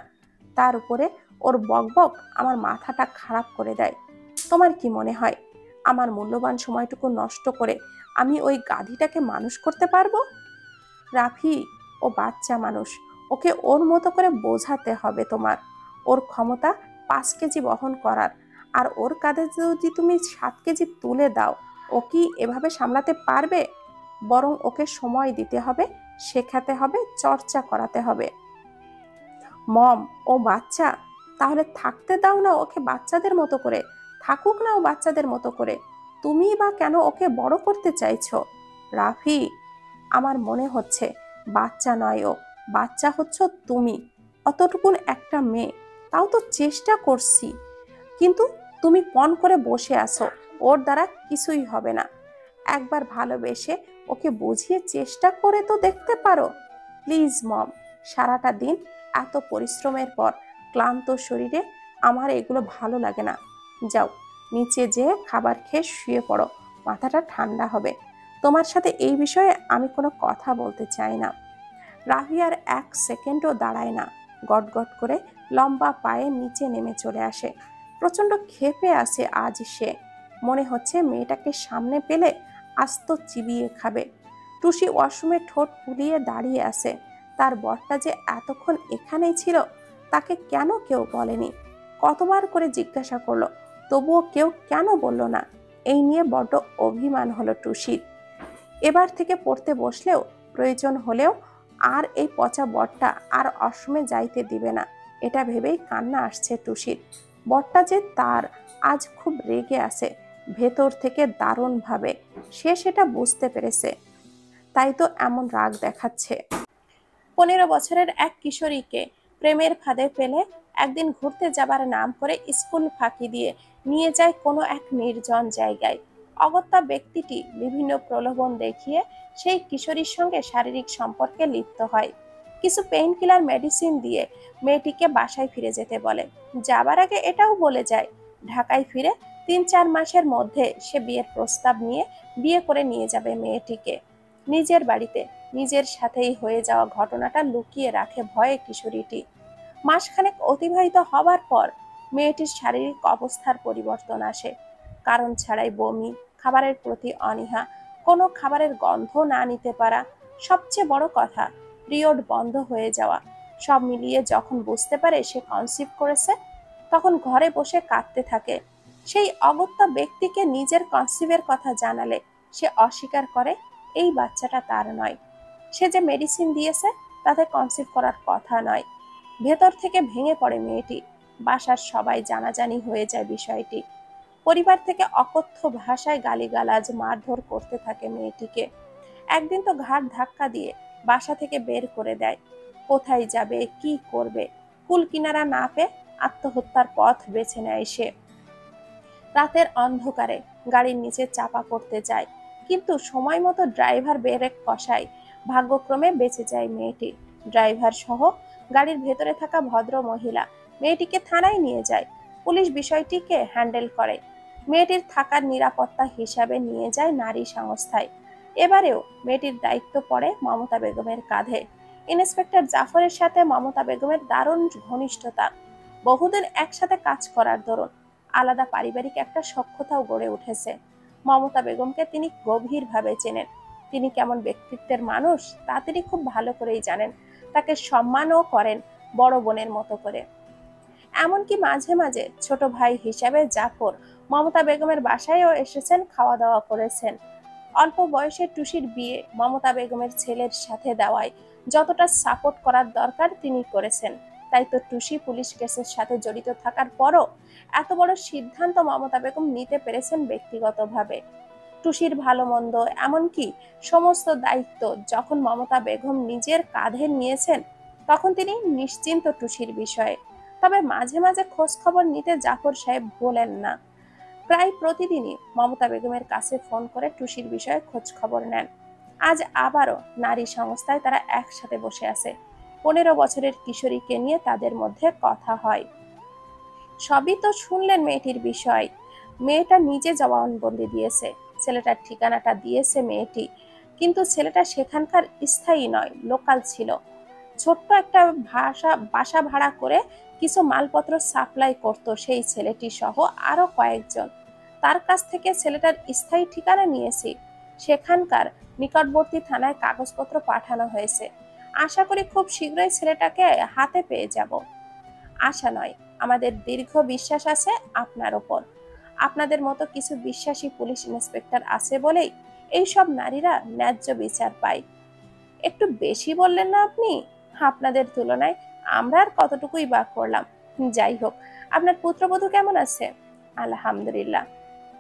তার উপরে ওর বকবক আমার মাথাটা খারাপ করে দেয়। তোমার কি মনে হয় আমার মূল্যবান সময়টুকু নষ্ট করে আমি ওই গাধীটাকে মানুষ করতে পারবো? রাফি, ও বাচ্চা মানুষ, ওকে ওর মতো করে বোঝাতে হবে তোমার। ওর ক্ষমতা 5 কেজি বহন করার, আর ওর কাঁধে যদি তুমি 7 কেজি তুলে দাও ও কি এভাবে সামলাতে পারবে? বরং ওকে সময় দিতে হবে, শেখাতে হবে, চর্চা করাতে হবে। মম, ও বাচ্চা, তাহলে থাকতে দাও না ওকে বাচ্চাদের মতো করে, থাকুক না ও বাচ্চাদের মতো করে। তুমি বা কেন ওকে বড় করতে চাইছো? রাফি, আমার মনে হচ্ছে বাচ্চা নয় ও, বাচ্চা হচ্ছ তুমি। অতটুকুন একটা মেয়ে, তাও তো চেষ্টা করছি, কিন্তু তুমি পণ করে বসে আছো, ওর দ্বারা কিছুই হবে না। একবার ভালোবেসে ওকে বুঝিয়ে চেষ্টা করে তো দেখতে পারো। প্লিজ মম, সারাটা দিন এত পরিশ্রমের পর ক্লান্ত শরীরে আমার এগুলো ভালো লাগে না। যাও নিচে যেয়ে খাবার খেয়ে শুয়ে পড়ো, মাথাটা ঠান্ডা হবে। তোমার সাথে এই বিষয়ে আমি কোনো কথা বলতে চাই না। রাফি আর 1 সেকেন্ডও দাঁড়ায় না, গটগট করে লম্বা পায়ে নিচে নেমে চলে আসে। প্রচন্ড ক্ষেপে আসে আজ সে। মনে হচ্ছে মেয়েটাকে সামনে পেলে আস্ত চিবিয়ে খাবে। টুসি ওয়াশরুমে ঠোঁট ফুলিয়ে দাঁড়িয়ে আছে। তার বরটা যে এতক্ষণ এখানেই ছিল, তাকে কেন কেউ বলেনি? কতবার করে জিজ্ঞাসা করলো, তবুও কেউ কেন বলল না? এই নিয়ে বড্ড অভিমান হলো টুসির। এবার থেকে পড়তে বসলেও, প্রয়োজন হলেও আর এই পচা বরটা আর অসমে যাইতে দিবে না, এটা ভেবেই কান্না আসছে টুসির। বরটা যে তার আজ খুব রেগে আছে, ভেতর থেকে দারুণ ভাবে। সে সেটা বুঝতে পেরেছে, তাই তো এমন রাগ দেখাচ্ছে। 15 বছরের এক কিশোরীকে প্রেমের ফাঁদে ফেলে একদিন ঘুরতে যাবার নাম করে স্কুল ফাঁকি দিয়ে নিয়ে যায় কোনো এক নির্জন জায়গায়। অগত্যা ব্যক্তিটি বিভিন্ন প্রলোভন দেখিয়ে সেই কিশোরীর সঙ্গে শারীরিক সম্পর্কে লিপ্ত হয়। কিছু পেইন কিলার মেডিসিন দিয়ে মেয়েটিকে বাসায় ফিরে যেতে বলে। যাবার আগে এটাও বলে যায়, ঢাকায় ফিরে 3-4 মাসের মধ্যে সে বিয়ের প্রস্তাব নিয়ে বিয়ে করে নিয়ে যাবে মেয়েটিকে নিজের বাড়িতে। নিজের সাথেই হয়ে যাওয়া ঘটনাটা লুকিয়ে রাখে ভয়ে কিশোরীটি। মাসখানেক অতিবাহিত হবার পর মেয়েটির শারীরিক অবস্থার পরিবর্তন আসে। কারণ ছাড়াই বমি, খাবারের প্রতি অনীহা, কোনো খাবারের গন্ধ না নিতে পারা, সবচেয়ে বড় কথা পিরিয়ড বন্ধ হয়ে যাওয়া। সব মিলিয়ে যখন বুঝতে পারে সে কনসিভ করেছে, তখন ঘরে বসে কাঁদতে থাকে। সেই অগত্যা ব্যক্তিকে নিজের কনসিভের কথা জানালে সে অস্বীকার করে এই বাচ্চাটা তার নয়। সে যে মেডিসিন দিয়েছে তাতে কনসিভ করার কথা নয়। ভেতর থেকে ভেঙে পড়ে মেয়েটি। বাসার সবাই জানাজানি হয়ে যায় বিষয়টি। পরিবার থেকে অকথ্য ভাষায় গালিগালাজ, মারধর করতে থাকে মেয়েটিকে। একদিন তো ঘাড় ধাক্কা দিয়ে বাসা থেকে বের করে দেয়। কোথায় যাবে, কি করবে, কুল কিনারা না পেয়ে আত্মহত্যার পথ বেছে নেয় সে। রাতের অন্ধকারে গাড়ির নিচে চাপা পড়তে যায়, কিন্তু সময় মতো ড্রাইভার ব্রেক কষায়। ভাগ্যক্রমে বেঁচে যায় মেয়েটি। ড্রাইভার সহ গাড়ির ভেতরে থাকা ভদ্র মহিলা মেয়েটিকে থানায় নিয়ে যায়। পুলিশ বিষয়টিকে হ্যান্ডেল করে। মেয়েটির থাকার নিরাপত্তা হিসাবে নিয়ে যায় নারী সংস্থায়। এবারেও মেয়েটির দায়িত্ব পড়ে মমতা বেগমের কাঁধে। ইন্সপেক্টর জাফরের সাথে মমতা বেগমের দারুণ ঘনিষ্ঠতা, বহুদিন একসাথে কাজ করার দরুন আলাদা পারিবারিক একটা সখ্যতাও গড়ে উঠেছে। মমতা বেগমকে তিনি গভীরভাবে চেনেন। তিনি কেমন ব্যক্তিত্বের মানুষ তা তিনি খুব ভালো করেই জানেন। তাকে সম্মানও করেন বড় বোনের মতো করে। এমনকি মাঝে মাঝে ছোট ভাই হিসাবে জাফর মমতা বেগমের বাসায়ও এসেছেন, খাওয়া দাওয়া করেছেন। অল্প বয়সে টুসির বিয়ে মমতা বেগমের ছেলের সাথে দেওয়ায় যতটা সাপোর্ট করার দরকার তিনি করেছেন। তাই তো টুসি পুলিশ কেসের সাথে জড়িত থাকার পরও এত বড় সিদ্ধান্ত মমতা বেগম নিতে পেরেছেন ব্যক্তিগতভাবে। টুসির ভালো মন্দ, এমনকি সমস্ত দায়িত্ব যখন মমতা বেগম নিজের কাঁধে নিয়েছেন, তখন তিনি নিশ্চিন্ত টুসির বিষয়ে। তবে মাঝে মাঝে খোঁজ খবর নিতে জাফর সাহেব ভোলেন না। প্রায় প্রতিদিনই মমতা বেগমের কাছে ফোন করে টুসির বিষয়ে খোঁজ খবর নেন। আজ আবারও নারী সংস্থায় তারা একসাথে বসে আছে। 15 বছরের কিশোরীকে নিয়ে তাদের মধ্যে কথা হয়। সবই তো শুনলেন মেয়েটির বিষয়। মেয়েটা নিজে জবানবন্দি দিয়েছে, ছেলেটার ঠিকানাটা দিয়েছে মেয়েটি, কিন্তু ছেলেটা সেখানকার স্থায়ী নয়, লোকাল ছিল। ছোট্ট একটা বাসা ভাড়া করে কিছু মালপত্র সাপ্লাই করত সেই ছেলেটি সহ আরো কয়েকজন। তার কাছ থেকে ছেলেটার স্থায়ী ঠিকানা নিয়েছি। সেখানকার নিকটবর্তী থানায় কাগজপত্র পাঠানো হয়েছে। আশা করি খুব শীঘ্রই ছেলেটাকে হাতে পেয়ে যাব। আশা নয়, আমাদের দীর্ঘ বিশ্বাস আছে আপনার ওপর। আপনাদের মতো কিছু বিশ্বাসী পুলিশ ইন্সপেক্টর আছে বলেই এইসব নারীরা ন্যায্য বিচার পায়। একটু বেশি বললেন না আপনি? আপনাদের তুলনায় আমরা আর কতটুকুই বা করলাম। যাই হোক, আপনার পুত্রবধূ কেমন আছে? আলহামদুলিল্লাহ।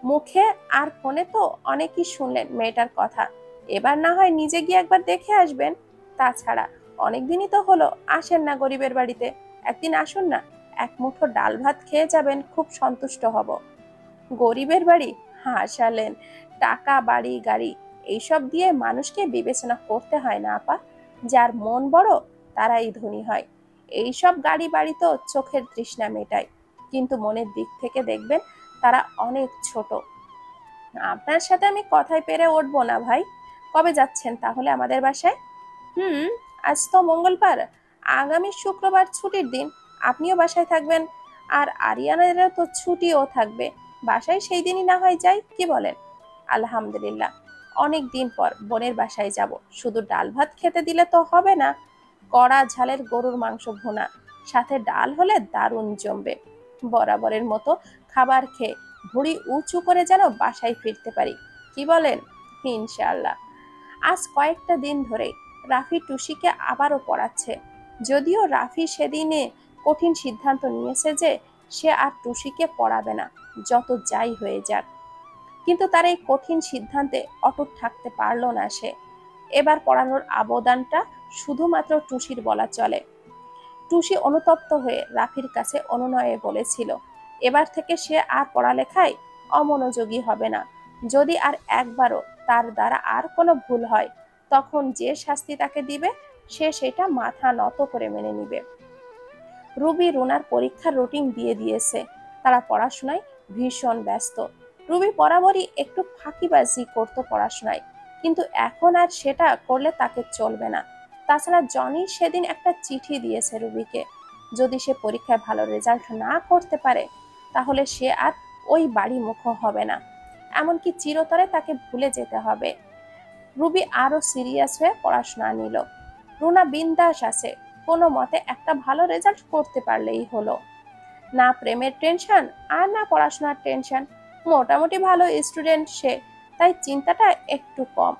মুখে আর ফোনে তো অনেকই শুনলেন মেয়েটার কথা। এবার না হয় নিজে গিয়ে একবার দেখে আসবেন। তাছাড়া অনেকদিনই তো হলো আসেন না গরিবের বাড়িতে। একদিন আসুন না, এক মুঠো ডাল ভাত খেয়ে যাবেন, খুব সন্তুষ্ট হব। গরিবের বাড়ি? হাসালেন। টাকা, বাড়ি, গাড়ি এইসব দিয়ে মানুষকে বিবেচনা করতে হয় না আপা। যার মন বড় তারাই ধনী হয়। এইসব গাড়ি বাড়ি তো চোখের তৃষ্ণা মেটায়, কিন্তু মনের দিক থেকে দেখবেন তারা অনেক ছোট। আপনার সাথে আমি কথায় পেরে উঠবো না ভাই। কবে যাচ্ছেন তাহলে আমাদের বাসায়? আজ তো মঙ্গলবার, আগামী শুক্রবার ছুটির দিন, আপনিও বাসায় থাকবেন, আর আরিয়ানেরও তো ছুটিও থাকবে। বাসায় সেই দিনই না হয় যাই, কি বলেন? আলহামদুলিল্লাহ, অনেক দিন পর বোনের বাসায় যাব। শুধু ডাল ভাত খেতে দিলে তো হবে না, কড়া ঝালের গরুর মাংস ভুনা সাথে ডাল হলে দারুণ জমবে। বরাবরের মতো খাবার খেয়ে ভুঁড়ি উঁচু করে যেন বাসায় ফিরতে পারি, কি বলেন? ইনশাআল্লাহ। আজ কয়েকটা দিন ধরে রাফি টুসিকে আবারও পড়াচ্ছে। যদিও রাফি সেদিনে কঠিন সিদ্ধান্ত নিয়েছে যে সে আর টুসিকে পড়াবে না, যত যাই হয়ে যাক। কিন্তু তার এই কঠিন সিদ্ধান্তে অটুট থাকতে পারল না সে। এবার পড়ানোর আবেদনটা শুধুমাত্র টুসির বলা চলে। টুসি অনুতপ্ত হয়ে রাফির কাছে অনুনয়ে বলেছিল, এবার থেকে সে আর পড়ালেখায় অমনোযোগী হবে না। যদি আর একবারও তার দ্বারা আর কোনো ভুল হয়, তখন যে শাস্তি তাকে দিবে সে সেটা মাথা নত করে মেনে নিবে। রুবি রুনার পরীক্ষার রুটিন দিয়ে দিয়েছে, তারা পড়াশোনায় ভীষণ ব্যস্ত। রুবি বরাবরই একটু ফাঁকিবাজি করতো পড়াশোনায়, কিন্তু এখন আর সেটা করলে তাকে চলবে না। তাছাড়া জনি সেদিন একটা চিঠি দিয়েছে রুবিকে, যদি সে পরীক্ষায় ভালো রেজাল্ট না করতে পারে তাহলে সে আর ওই বাড়ি মুখ হবে না, এমনকি চিরতরে তাকে ভুলে যেতে হবে। রুবি আরো সিরিয়াস হয়ে পড়াশোনা নিল। রুনা বিন্দাস আছে, কোনো মতে একটা ভালো রেজাল্ট করতে পারলেই হলো। না প্রেমের টেনশন আর না পড়াশোনার টেনশন, মোটামুটি ভালো স্টুডেন্ট সে, তাই চিন্তাটা একটু কম।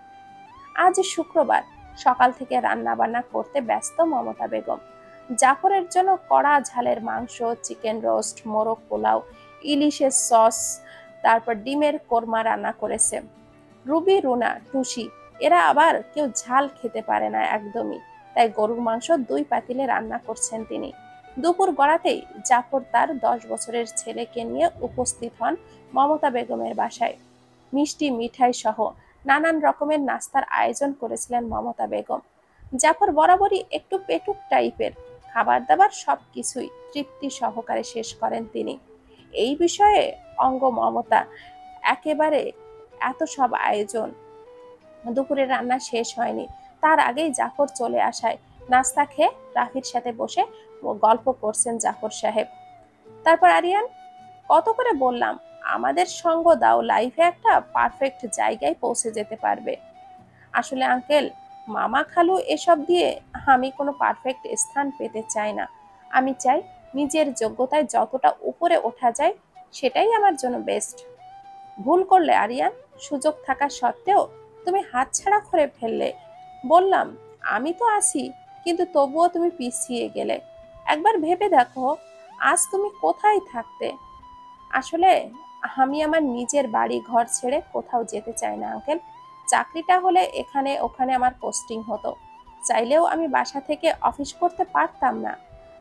আজ শুক্রবার, সকাল থেকে রান্না বান্না করতে ব্যস্ত মমতা বেগম। জাফরের জন্য কড়া ঝালের মাংস, চিকেন রোস্ট, মোরগ পোলাও, ইলিশের সস, তারপর ডিমের কোরমা রান্না করেছে। রুবি, রুনা, টুসি এরা আবার কেউ ঝাল খেতে পারে না একদমই, তাই গরুর মাংস 2 পাতিলে রান্না করছেন তিনি। দুপুর গড়াতেই জাফর তার 10 বছরের ছেলেকে নিয়ে উপস্থিত হন মমতা বেগমের বাসায়। মিষ্টি মিঠাই সহ নানান রকমের নাস্তার আয়োজন করেছিলেন মমতা বেগম। জাফর বরাবরই একটু পেটুক টাইপের, খাবার দাবার সবকিছুই তৃপ্তি সহকারে শেষ করেন তিনি। এই বিষয়ে অঙ্গ মমতা একেবারে। এত সব আয়োজন, দুপুরে রান্না শেষ হয়নি, তার আগেই জাফর চলে আসায় নাস্তা খেয়ে রাফির সাথে বসে গল্প করছেন জাফর সাহেব। তারপর আরিয়ান, কত করে বললাম আমাদের সঙ্গ দাও, লাইফে একটা পারফেক্ট জায়গায় পৌঁছে যেতে পারবে। আসলে আঙ্কেল, মামা খালু এসব দিয়ে আমি কোনো পারফেক্ট স্থান পেতে চাই না। আমি চাই নিজের যোগ্যতায় যতটা উপরে ওঠা যায় সেটাই আমার জন্য বেস্ট। ভুল করলে আরিয়ান, সুযোগ থাকা সত্ত্বেও তুমি হাতছাড়া করে ফেললে। বললাম আমি তো আছি, কিন্তু তবুও তুমি পিছিয়ে গেলে। একবার ভেবে দেখো, আজ তুমি কোথায় থাকতে। আসলে আমি আমার নিজের বাড়ি ঘর ছেড়ে কোথাও যেতে চাই না আঙ্কেল। চাকরিটা হলে এখানে ওখানে আমার পোস্টিং হতো, চাইলেও আমি বাসা থেকে অফিস করতে পারতাম না।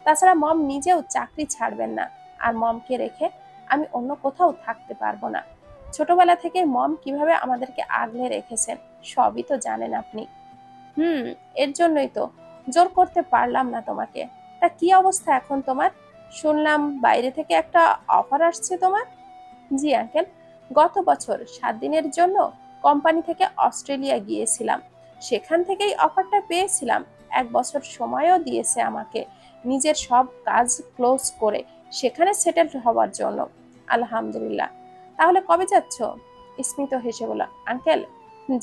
তাছাড়া মম নিজেও চাকরি ছাড়বেন না, আর মমকে রেখে আমি অন্য কোথাও থাকতে পারবো না। ছোটবেলা থেকে মম কিভাবে আমাদেরকে আগলে রেখেছেন সবই তো জানেন আপনি। হুম, এর জন্যই তো জোর করতে পারলাম না তোমাকে। তা কি অবস্থা এখন তোমার? শুনলাম বাইরে থেকে একটা অফার আসছে তোমার। জি আঙ্কেল, গত বছর 7 দিনের জন্য কোম্পানি থেকে অস্ট্রেলিয়া গিয়েছিলাম, সেখান থেকেই অফারটা পেয়েছিলাম। 1 বছর সময়ও দিয়েছে আমাকে নিজের সব কাজ ক্লোজ করে সেখানে সেটেলড হওয়ার জন্য। আলহামদুলিল্লাহ। তাহলে কবে যাচ্ছ? স্মিত হেসে বলল, আঙ্কেল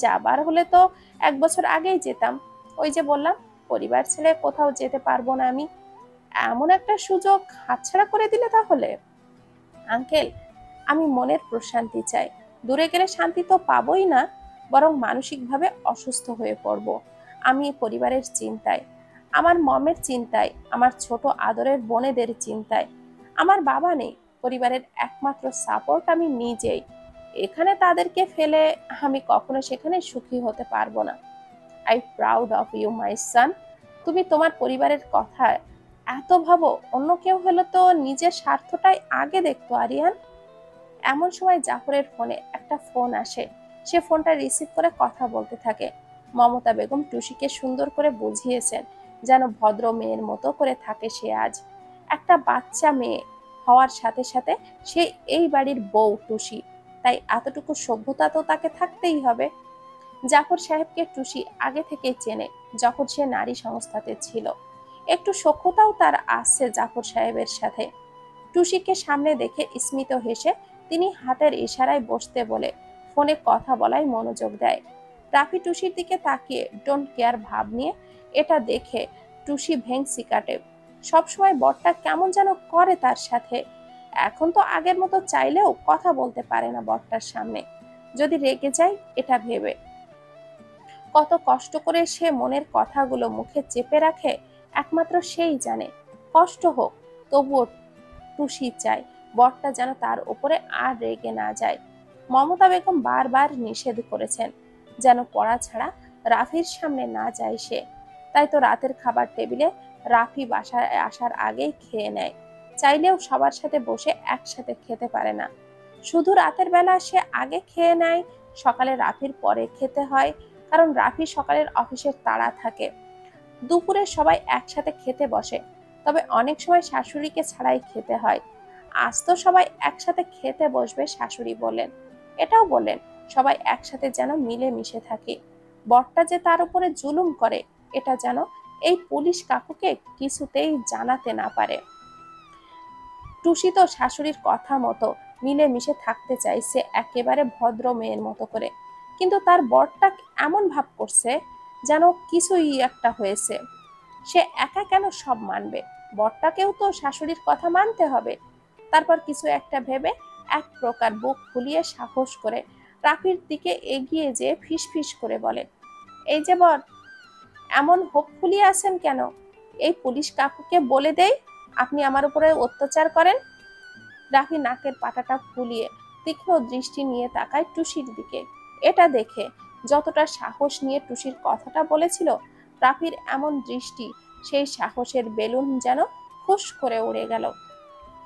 যাবার হলে তো 1 বছর আগেই যেতাম। ওই যে বললাম, পরিবার ছেড়ে কোথাও যেতে পারবো না আমি। এমন একটা সুযোগ হাতছাড়া করে দিলে তাহলে। আঙ্কেল, আমি মনের প্রশান্তি চাই, দূরে গেলে শান্তি তো পাবোই না, বরং মানসিকভাবে অসুস্থ হয়ে পড়ব। আমি পরিবারের চিন্তায়, আমার মমের চিন্তায়, আমার ছোট আদরের বোনেদের চিন্তায়। আমার বাবা নেই, পরিবারের একমাত্র সাপোর্ট আমি নিজেই। এখানে তাদেরকে ফেলে আমি কখনো সেখানে সুখী হতে পারবো না। I proud of you my son. তুমি তোমার পরিবারের কথা এত ভাবো, অন্য কেউ হলে তো নিজের স্বার্থটাই আগে দেখতো আরিয়ান। এমন সময় জাফরের ফোনে একটা ফোন আসে, সে ফোনটা রিসিভ করে কথা বলতে থাকে। মমতা বেগম টুসিকে সুন্দর করে বুঝিয়েছেন যেন ভদ্র মেয়ের মতো করে থাকে সে আজ। একটা বাচ্চা মেয়ে হওয়ার সাথে সাথে সে এই বাড়ির বউ টুসি, তাই এতটুকু সভ্যতা তো তাকে থাকতেই হবে। জাফর সাহেবকে টুসি আগে থেকেই চেনে, যখন সে নারী সংস্থাতে ছিল। একটু সখ্যতাও তার আসছে জাফর সাহেবের সাথে। টুসিকে সামনে দেখে স্মিত হেসে তিনি হাতের ইশারায় বসতে বলে ফোনে কথা বলায় মনোযোগ দেয়। রাফি টুসির দিকে তাকিয়ে ডোন্ট কেয়ার ভাব নিয়ে এটা দেখে টুসি ভেংসি কাটে। সবসময় বরটা কেমন যেন করে তার সাথে। এখন তো আগের মতো চাইলেও কথা বলতে পারে না বরটার সামনে, যদি রেগে যায় এটা ভেবে। কত কষ্ট করে সে মনের কথাগুলো মুখে চেপে রাখে একমাত্র সেই জানে। কষ্ট হোক, তবুও টুসি চায় বরটা যেন তার উপরে আর রেগে না যায়। মমতা বেগম বারবার নিষেধ করেছেন যেন পড়া ছাড়া রাফির সামনে না যায় সে। তাই তো রাতের খাবার টেবিলে রাফি বাসায় আসার আগেই খেয়ে নেয়। চাইলেও সবার সাথে বসে একসাথে খেতে পারে না। শুধু রাতের বেলা সে আগে খেয়ে নেয়, সকালে রাফির পরে খেতে হয়, কারণ রাফি সকালের অফিসের তাড়া থাকে। দুপুরে সবাই একসাথে খেতে বসে, তবে অনেক সময় শাশুড়িকে ছাড়াই খেতে হয়। আজ তো সবাই একসাথে খেতে বসবে শাশুড়ি বললেন। এটাও বললেন সবাই একসাথে যেন মিলে মিশে থাকে। বরটা যে তার উপরে জুলুম করে এটা যেন এই পুলিশ কাকুকে কিছুতেই জানাতে না পারে। টুসি তো শাশুড়ির কথা মতো মিলে মিশে থাকতে চাইছে একেবারে ভদ্র মেয়ের মতো করে, কিন্তু তার বরটা এমন ভাব করছে যেন কিছুই একটা হয়েছে। সে একা কেন সব মানবে? বরটাকেও তো শাশুড়ির কথা মানতে হবে। তারপর কিছু একটা ভেবে এক প্রকার বুক ফুলিয়ে সাহস করে রাফির দিকে এগিয়ে যেয়ে ফিসফিস করে বলে, এই যে বর, এমন হোপ ফুলিয়ে আছেন কেন? এই পুলিশ কাকুকে বলে দেই আপনি আমার উপরে অত্যাচার করেন। রাফি নাকের পাটাটা ফুলিয়ে তীক্ষ্ণ দৃষ্টি নিয়ে তাকায় টুসির দিকে। এটা দেখে যতটা সাহস নিয়ে টুসির কথাটা বলেছিল, রাফির এমন দৃষ্টি সেই সাহসের বেলুন যেন ফুস করে উড়ে গেল।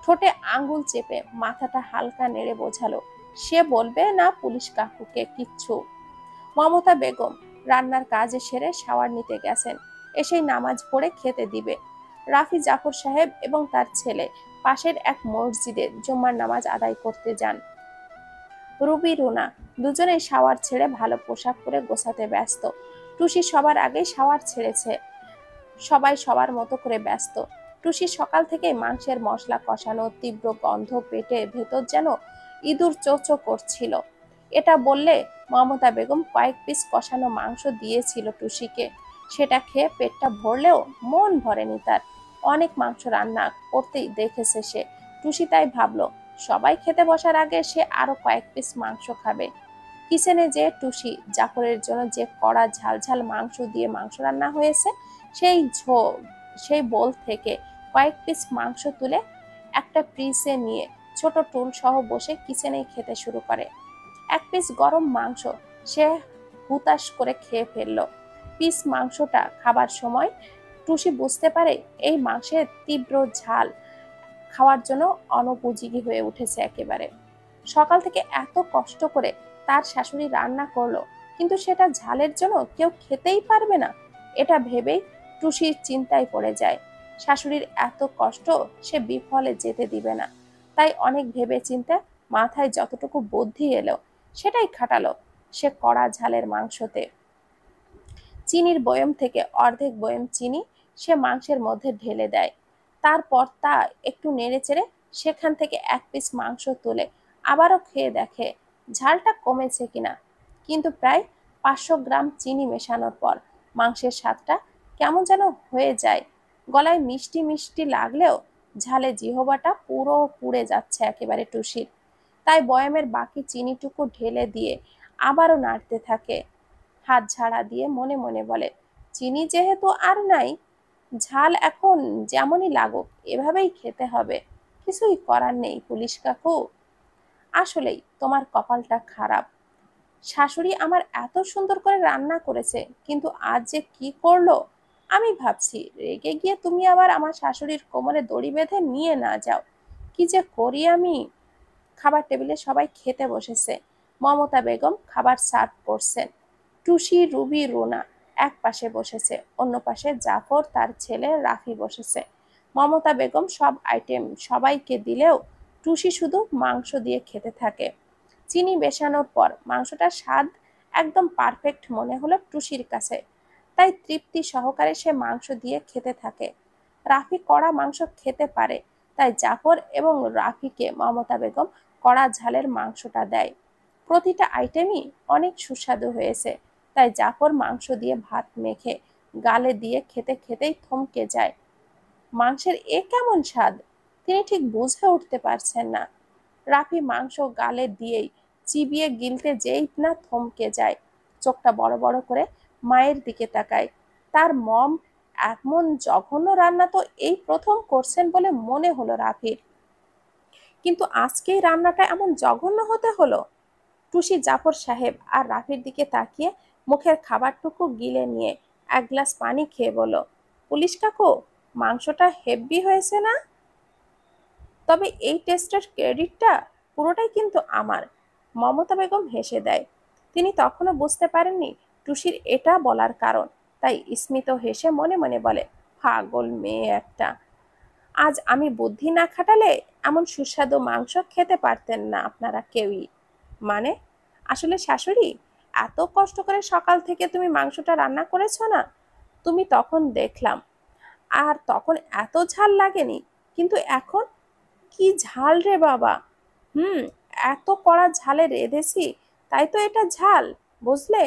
ঠোঁটে আঙ্গুল চেপে মাথাটা হালকা নেড়ে বোঝালো সে বলবে না পুলিশ কাকুকে কিচ্ছু। মমতা বেগম রান্নার কাজ সেরে শাওয়ার নিতে গেছেন, এসেই নামাজ পড়ে খেতে দিবে। রাফি জাফর সাহেব এবং তার ছেলে পাশের এক মসজিদে জুম্মার নামাজ আদায় করতে যান। রুবি রুনা দুজনেই শাওয়ার ছেড়ে ভালো পোশাক পরে গোছাতে ব্যস্ত। টুসি সবার আগেই শাওয়ার ছেড়েছে। সবাই সবার মতো করে ব্যস্ত। টুসি সকাল থেকেই মাংসের মশলা কষানো তীব্র গন্ধ পেটে ভেতর যেন ইঁদুর চোচো করছিল। এটা বললে মমতা বেগম কয়েক পিস কষানো মাংস দিয়েছিল টুসিকে। সেটা খেয়ে পেটটা ভরলেও মন ভরেনি তার। অনেক মাংস রান্না করতেই দেখেছে সে। টুসি তাই ভাবলো সবাই খেতে বসার আগে সে আরো কয়েক পিস মাংস খাবে। কিচেনে যে টুসি জাফরের জন্য যে কড়া ঝাল ঝাল মাংস দিয়ে মাংস রান্না হয়েছে, সেই সেই বোল থেকে কয়েক পিস মাংস তুলে একটা পিসে নিয়ে ছোট টুল সহ বসে কিচেনে খেতে শুরু করে। এক পিস গরম মাংস সে হুতাশ করে খেয়ে ফেললো। পিস মাংসটা খাবার সময় টুসি বুঝতে পারে এই মাংসের তীব্র ঝাল খাওয়ার জন্য অনুপযোগী হয়ে উঠেছে একেবারে। সকাল থেকে এত কষ্ট করে তার শাশুড়ি রান্না করলো, কিন্তু সেটা ঝালের জন্য কেউ খেতেই পারবে না। এটা ভেবেই টুসির চিন্তায় পড়ে যায়। শাশুড়ির এত কষ্ট সে বিফলে যেতে দিবে না। তাই অনেক ভেবে চিন্তে মাথায় যতটুকু বুদ্ধি এলো সেটাই খাটালো সে কড়া ঝালের মাংসতে। চিনির বয়ম থেকে অর্ধেক বয়ম চিনি সে মাংসের মধ্যে ঢেলে দেয়। তারপর তা একটু নেড়েচেড়ে সেখান থেকে এক পিস মাংস তুলে আবারও খেয়ে দেখে ঝালটা কমেছে কিনা। কিন্তু প্রায় 500 গ্রাম চিনি মেশানোর পর মাংসের স্বাদটা কেমন যেন হয়ে যায়। গলায় মিষ্টি মিষ্টি লাগলেও ঝালে জিহবাটা পুরো পুড়ে যাচ্ছে একেবারে টুসির। তাই বয়ামের বাকি চিনিটুকু ঢেলে দিয়ে আবারও নাড়তে থাকে। হাত ঝাড়া দিয়ে মনে মনে বলে, চিনি যেহেতু আর নাই, ঝাল এখন যেমনই লাগুক এভাবেই খেতে হবে। কিছুই করার নেই পুলিশ কাকু। আসলেই তোমার কপালটা খারাপ। শাশুড়ি আমার এত সুন্দর করে রান্না করেছে, কিন্তু আজ যে কি করলো। আমি ভাবছি রেগে গিয়ে তুমি আবার আমার শাশুড়ির কোমরে দড়ি বেঁধে নিয়ে না যাও। কি যে করি আমি। খাবার টেবিলে সবাই খেতে বসেছে। মমতা বেগম খাবার সার্ভ করছেন। টুসি রুবি রুনা এক পাশে বসেছে, অন্য পাশে জাফর তার ছেলে রাফি বসেছে। মমতা বেগম সব আইটেম সবাইকে দিলেও টুসি শুধু মাংস দিয়ে খেতে থাকে। চিনি মেশানোর পর মাংসটার স্বাদ একদম পারফেক্ট মনে হলো টুসির কাছে। তাই তৃপ্তি সহকারে সে মাংস দিয়ে খেতে থাকে। রাফি কড়া মাংস খেতে পারে, তাই জাফর এবং রাফিকে মমতা বেগম কড়া ঝালের মাংসটা দেয়। প্রতিটা আইটেমই অনেক সুস্বাদু হয়েছে, তাই জাফর মাংস দিয়ে ভাত মেখে গালে দিয়ে খেতে খেতেই থমকে যায়। মাংসের এ কেমন স্বাদ তিনি ঠিক বুঝে উঠতে পারছেন না। রাফি মাংস গালে দিয়েই চিবিয়ে গিলতে যেই না থমকে যায়, চোখটা বড় বড় করে মায়ের দিকে তাকায়। তার মম এমন জঘন্য রান্না তো এই প্রথম করছেন বলে মনে হলো রাফির। কিন্তু আজকেই রান্নাটা এমন জঘন্য হতে হলো। টুসি জাফর সাহেব আর রাফির দিকে তাকিয়ে মুখের খাবারটুকু গিলে নিয়ে এক গ্লাস পানি খেয়ে বলল, পুলিশ কাকু, মাংসটা হেব্বি হয়েছে না? তবে এই টেস্টের ক্রেডিটটা পুরোটাই কিন্তু আমার। মমতা বেগম হেসে দেয়। তিনি তখনও বুঝতে পারেননি টুসির এটা বলার কারণ, তাই স্মিত হেসে মনে মনে বলে, পাগল মেয়ে একটা। আজ আমি বুদ্ধি না খাটালে এমন সুস্বাদু মাংস খেতে পারতেন না আপনারা কেউই। মানে, আসলে শাশুড়ি, এত কষ্ট করে সকাল থেকে তুমি মাংসটা রান্না করেছো না? তুমি তখন দেখলাম, আর তখন এত ঝাল লাগেনি, কিন্তু এখন কি ঝাল রে বাবা! হুম, এত কড়া ঝালে রেঁধেছি, তাই তো এটা ঝাল, বুঝলে?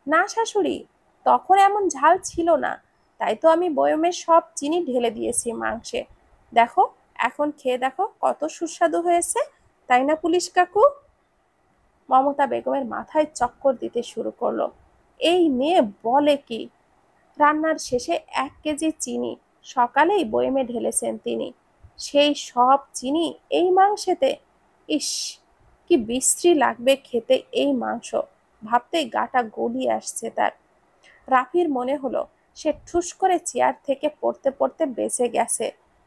না শাশুড়ি, তখন এমন ঝাল ছিল না, তাই তো আমি বয়মের সব চিনি ঢেলে দিয়েছি মাংসে। দেখো, এখন খেয়ে দেখো কত সুস্বাদু হয়েছে, তাই না পুলিশ কাকু? মমতা বেগমের মাথায় চক্কর দিতে শুরু করলো। এই মেয়ে বলে কি! রান্নার শেষে 1 কেজি চিনি সকালেই বয়মে ঢেলেছেন তিনি, সেই সব চিনি এই মাংসেতে! ইস, কি বিশ্রী লাগবে খেতে এই মাংস, ভাবতেই গাটা গলিয়ে আসছে তার। রাফির মনে হলো সে ঠুস করে চেয়ার থেকে পড়তে পড়তে বেঁচে গেছে।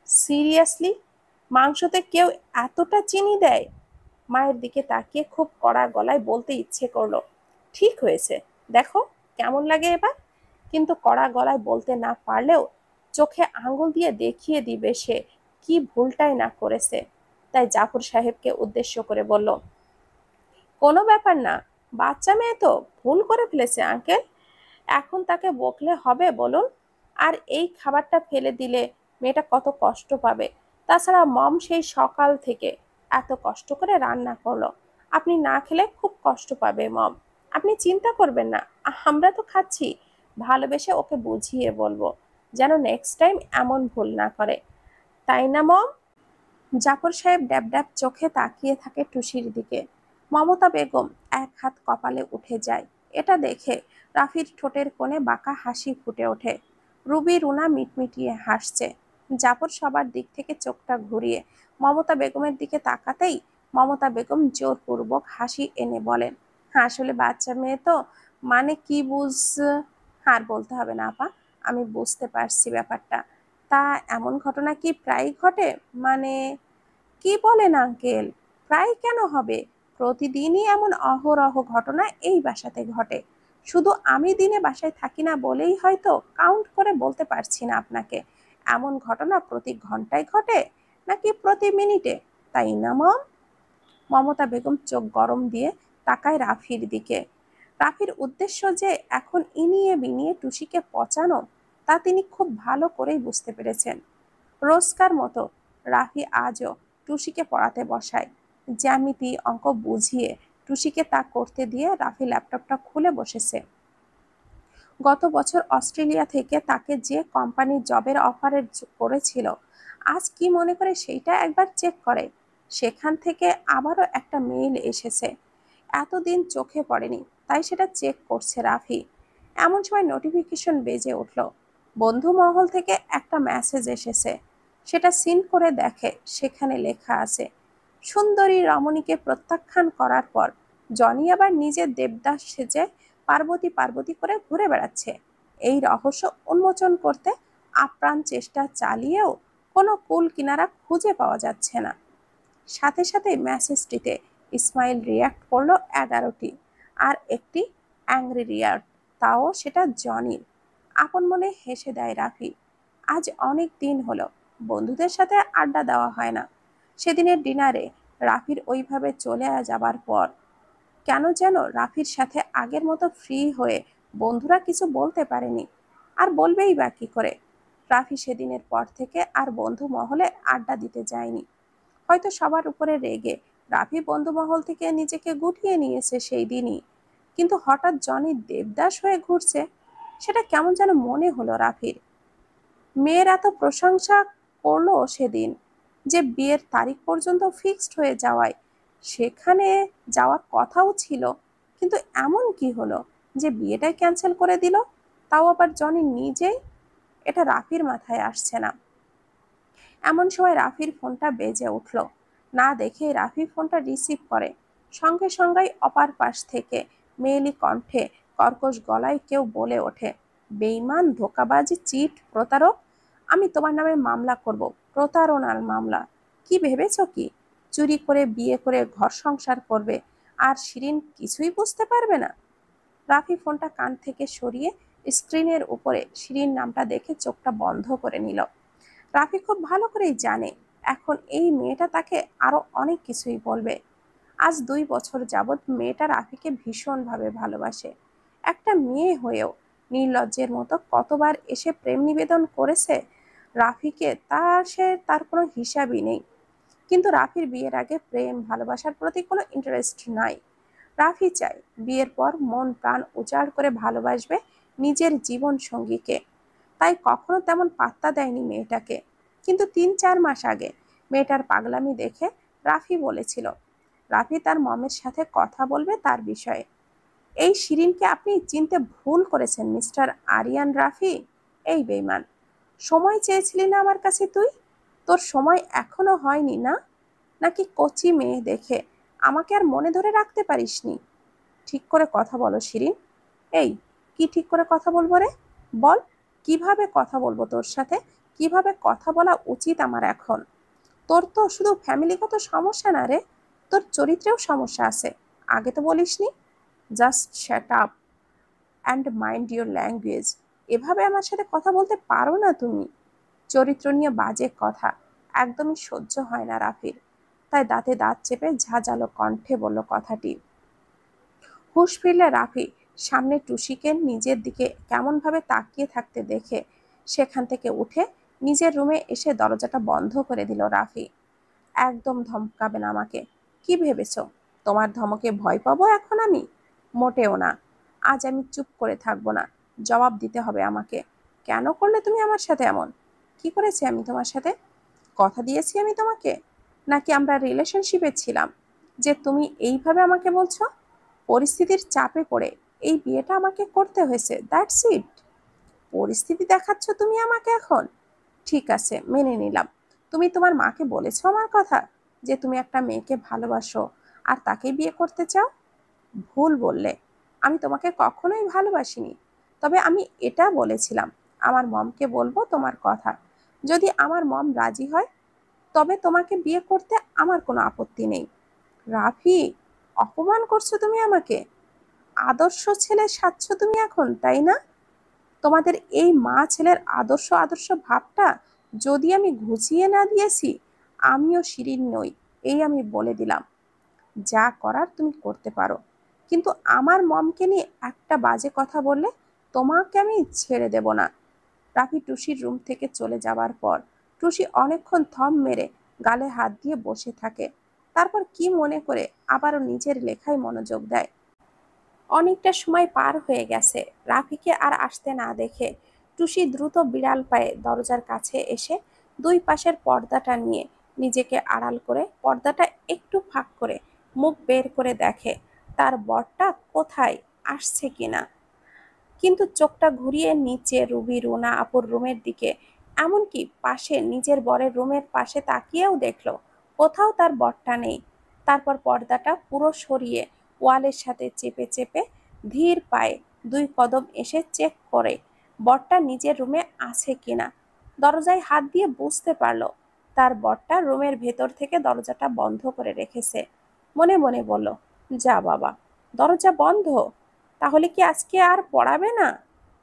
সিরিয়াসলি, মাংসতে কেউ এতটা চিনি দেয়? মায়ের দিকে তাকিয়ে খুব কড়া গলায় বলতে ইচ্ছে করলো, ঠিক হয়েছে, দেখো কেমন লাগে এবার। কিন্তু কড়া গলায় বলতে না পারলেও চোখে আঙুল দিয়ে দেখিয়ে দিবে সে কি ভুলটাই না করেছে। তাই জাফর সাহেবকে উদ্দেশ্য করে বলল, কোনো ব্যাপার না, বাচ্চা মেয়ে তো ভুল করে ফেলেছে আঙ্কেল, এখন তাকে বকলে হবে বলুন? আর এই খাবারটা ফেলে দিলে মেয়েটা কত কষ্ট পাবে। তাছাড়া মম সেই সকাল থেকে এত কষ্ট করে রান্না করলো, আপনি না খেলে খুব কষ্ট পাবে মম। আপনি চিন্তা করবেন না, আমরা তো খাচ্ছি। ভালোবেসে ওকে বুঝিয়ে বলবো যেন নেক্সট টাইম এমন ভুল না করে, তাই না মম? জাফর সাহেব ড্যাব ড্যাব চোখে তাকিয়ে থাকে টুসির দিকে। মমতা বেগম এক হাত কপালে উঠে যায়। এটা দেখে রাফির ঠোঁটের কোণে বাঁকা হাসি ফুটে ওঠে। রুবি রুনা মিটমিটিয়ে হাসছে। জাফর সবার দিক থেকে চোখটা ঘুরিয়ে মমতা বেগমের দিকে তাকাতেই মমতা বেগম জোরপূর্বক হাসি এনে বলেন, আসলে বাচ্চা মেয়ে তো, মানে কি বুঝ, আর বলতে হবে না আপা, আমি বুঝতে পারছি ব্যাপারটা। তা এমন ঘটনা কি প্রায়ই ঘটে? মানে, কি বলেন আঙ্কেল, প্রায় কেন হবে? প্রতিদিনই এমন অহরহ ঘটনা এই বাসাতে ঘটে। শুধু আমি দিনে বাসায় থাকি না বলেই হয়তো কাউন্ট করে বলতে পারছি না আপনাকে। এমন ঘটনা প্রতি ঘন্টায় ঘটে নাকি প্রতি মিনিটে, তাই না মম? মমতা বেগম চোখ গরম দিয়ে তাকায় রাফির দিকে। রাফির উদ্দেশ্য যে এখন ইনিয়ে বিনিয়ে টুসিকে পচানো, তা তিনি খুব ভালো করেই বুঝতে পেরেছেন। রোজকার মতো রাফি আজও টুসিকে পড়াতে বসায়। জ্যামিতি অঙ্ক বুঝিয়ে টুসিকে তা করতে দিয়ে রাফি ল্যাপটপটা খুলে বসেছে। গত বছর অস্ট্রেলিয়া থেকে তাকে যে কোম্পানির জবের অফারের করেছিল, আজ কি মনে করে সেইটা একবার চেক করে। সেখান থেকে আবারও একটা মেইল এসেছে, এতদিন চোখে পড়েনি, তাই সেটা চেক করছে রাফি। এমন সময় নোটিফিকেশন বেজে উঠল। বন্ধু মহল থেকে একটা মেসেজ এসেছে। সেটা সিন করে দেখে সেখানে লেখা আছে, সুন্দরী রমণীকে প্রত্যাখ্যান করার পর জনি আবার নিজের দেবদাস সেজে পার্বতী পার্বতী করে ঘুরে বেড়াচ্ছে। এই রহস্য উন্মোচন করতে আপ্রাণ চেষ্টা চালিয়েও কোনো কুল কিনারা খুঁজে পাওয়া যাচ্ছে না। সাথে সাথে মেসেজটিতে ইসমাইল রিয়াক্ট করলো 11টি, আর একটি অ্যাংরি রিয়াক্ট, তাও সেটা জনির। আপন মনে হেসে দেয় রাফি। আজ অনেক দিন হলো বন্ধুদের সাথে আড্ডা দেওয়া হয় না। সেদিনের ডিনারে রাফির ওইভাবে চলে যাবার পর কেন যেন রাফির সাথে আগের মতো ফ্রি হয়ে বন্ধুরা কিছু বলতে পারেনি। আর বলবেই বা কি করে? রাফি সেদিনের পর থেকে আর বন্ধু মহলে আড্ডা দিতে যায়নি। হয়তো সবার উপরে রেগে রাফি বন্ধু মহল থেকে নিজেকে গুটিয়ে নিয়েছে সেই দিনই। কিন্তু হঠাৎ জনি দেবদাস হয়ে ঘুরছে, সেটা কেমন যেন মনে হলো রাফির। মেয়ের এত প্রশংসা করলো সেদিন, যে বিয়ের তারিখ পর্যন্ত ফিক্সড হয়ে যাওয়ায় সেখানে যাওয়ার কথাও ছিল। কিন্তু এমন কি হলো যে বিয়েটাই ক্যান্সেল করে দিল, তাও আবার জনি নিজেই? এটা রাফির মাথায় আসছে না। এমন সময় রাফির ফোনটা বেজে উঠল। না দেখে রাফি ফোনটা রিসিভ করে। সঙ্গে সঙ্গেই অপার পাশ থেকে মেয়েলি কণ্ঠে কর্কশ গলায় কেউ বলে ওঠে, বেঈমান, ধোঁকাবাজি, চিট, প্রতারক, আমি তোমার নামে মামলা করব, প্রতারণার মামলা। কি ভেবেছ কি চুরি করে বিয়ে করে ঘর সংসার করবে আর শিরিন কিছুই বুঝতে পারবে না? রাফি ফোনটা কান থেকে সরিয়ে স্ক্রিনের উপরে শিরিন নামটা দেখে চোখটা বন্ধ করে নিল। রাফি খুব ভালো করেই জানে এখন এই মেয়েটা তাকে আরো অনেক কিছুই বলবে। আজ 2 বছর যাবৎ মেয়েটা রাফিকে ভীষণভাবে ভালোবাসে। একটা মেয়ে হয়েও নির্লজ্জের মতো কতবার এসে প্রেম নিবেদন করেছে রাফিকে, তার কোনো হিসাবই নেই। কিন্তু রাফির বিয়ের আগে প্রেম ভালোবাসার প্রতি কোনো ইন্টারেস্ট নাই। রাফি চায় বিয়ের পর মন প্রাণ উজাড় করে ভালোবাসবে নিজের জীবন সঙ্গীকে। তাই কখনো তেমন পাত্তা দেয়নি মেয়েটাকে। কিন্তু 3-4 মাস আগে মেয়েটার পাগলামি দেখে রাফি বলেছিল রাফি তার মমের সাথে কথা বলবে তার বিষয়ে। এই শিরিনকে আপনি চিনতে ভুল করেছেন মিস্টার আরিয়ান রাফি। এই বেইমান, সময় চেয়েছিলি না আমার কাছে তুই? তোর সময় এখনো হয়নি না? নাকি কচি মেয়ে দেখে আমাকে আর মনে ধরে রাখতে পারিসনি? ঠিক করে কথা বলো শিরিন। এই, কি ঠিক করে কথা বলবো রে? বল, কিভাবে কথা বলবো তোর সাথে? কিভাবে কথা বলা উচিত আমার এখন? তোর তো শুধু ফ্যামিলিগত সমস্যা না রে, তোর চরিত্রেও সমস্যা আছে। আগে তো বলিসনি। Just shut up and mind your language. এভাবে আমার সাথে কথা বলতে পারো না তুমি। চরিত্র নিয়ে বাজে কথা একদমই সহ্য হয় না রাফির। তাই দাঁতে দাঁত চেপে ঝাঁঝালো কণ্ঠে বলল কথাটি। হুঁশ ফিরলে রাফি সামনে টুসিকে নিজের দিকে কেমনভাবে তাকিয়ে থাকতে দেখে সেখান থেকে উঠে নিজের রুমে এসে দরজাটা বন্ধ করে দিল রাফি। একদম ধমকাবে না আমাকে। কি ভেবেছ তোমার ধমকে ভয় পাবো এখন আমি? মোটেও না। আজ আমি চুপ করে থাকবো না, জবাব দিতে হবে আমাকে। কেন করলে তুমি আমার সাথে এমন? কি করেছি আমি তোমার সাথে? কথা দিয়েছি আমি তোমাকে? নাকি আমরা রিলেশনশিপে ছিলাম যে তুমি এইভাবে আমাকে বলছো? পরিস্থিতির চাপে পড়ে এই বিয়েটা আমাকে করতে হয়েছে, দ্যাটস ইট। পরিস্থিতি দেখাচ্ছ তুমি আমাকে এখন? ঠিক আছে, মেনে নিলাম। তুমি তোমার মাকে বলেছো আমার কথা, যে তুমি একটা মেয়েকে ভালোবাসো আর তাকে বিয়ে করতে চাও? ভুল বললে। আমি তোমাকে কখনোই ভালোবাসিনি। তবে আমি এটা বলেছিলাম আমার মমকে বলবো তোমার কথা। যদি আমার মম রাজি হয় তবে তোমাকে বিয়ে করতে আমার কোনো আপত্তি নেই। রাফি, অপমান করছো তুমি আমাকে। আদর্শ ছেলে সাজছো তুমি এখন, তাই না? তোমাদের এই মা ছেলের আদর্শ আদর্শ ভাবটা যদি আমি ঘুচিয়ে না দিয়েছি, আমিও শিরিন নই, এই আমি বলে দিলাম। যা করার তুমি করতে পারো, কিন্তু আমার মমকে নিয়ে একটা বাজে কথা বললে তোমাকে আমি ছেড়ে দেব না। রাফি টুসির রুম থেকে চলে যাবার পর টুসি অনেকক্ষণ থম মেরে গালে হাত দিয়ে বসে থাকে। তারপর কি মনে করে আবারও নিজের লেখায় মনোযোগ দেয়। অনেকটা সময় পার হয়ে গেছে। রাফিকে আর আসতে না দেখে টুসি দ্রুত বিড়াল পায়ে দরজার কাছে এসে দুই পাশের পর্দাটা নিয়ে নিজেকে আড়াল করে পর্দাটা একটু ফাঁক করে মুখ বের করে দেখে তার বরটা কোথায়, আসছে কিনা। কিন্তু চোখটা ঘুরিয়ে নিচে রুবি রুনা আপুর রুমের দিকে, এমনকি পাশে নিজের বরের রুমের পাশে তাকিয়েও দেখলো কোথাও তার বরটা নেই। তারপর পর্দাটা পুরো সরিয়ে ওয়ালের সাথে চেপে চেপে ধীর পায়ে 2 কদম এসে চেক করে বরটা নিজের রুমে আছে কিনা। দরজায় হাত দিয়ে বুঝতে পারলো তার বরটা রুমের ভেতর থেকে দরজাটা বন্ধ করে রেখেছে। মনে মনে বলল, যা বাবা, দরজা বন্ধ, তাহলে কি আজকে আর পড়াবে না?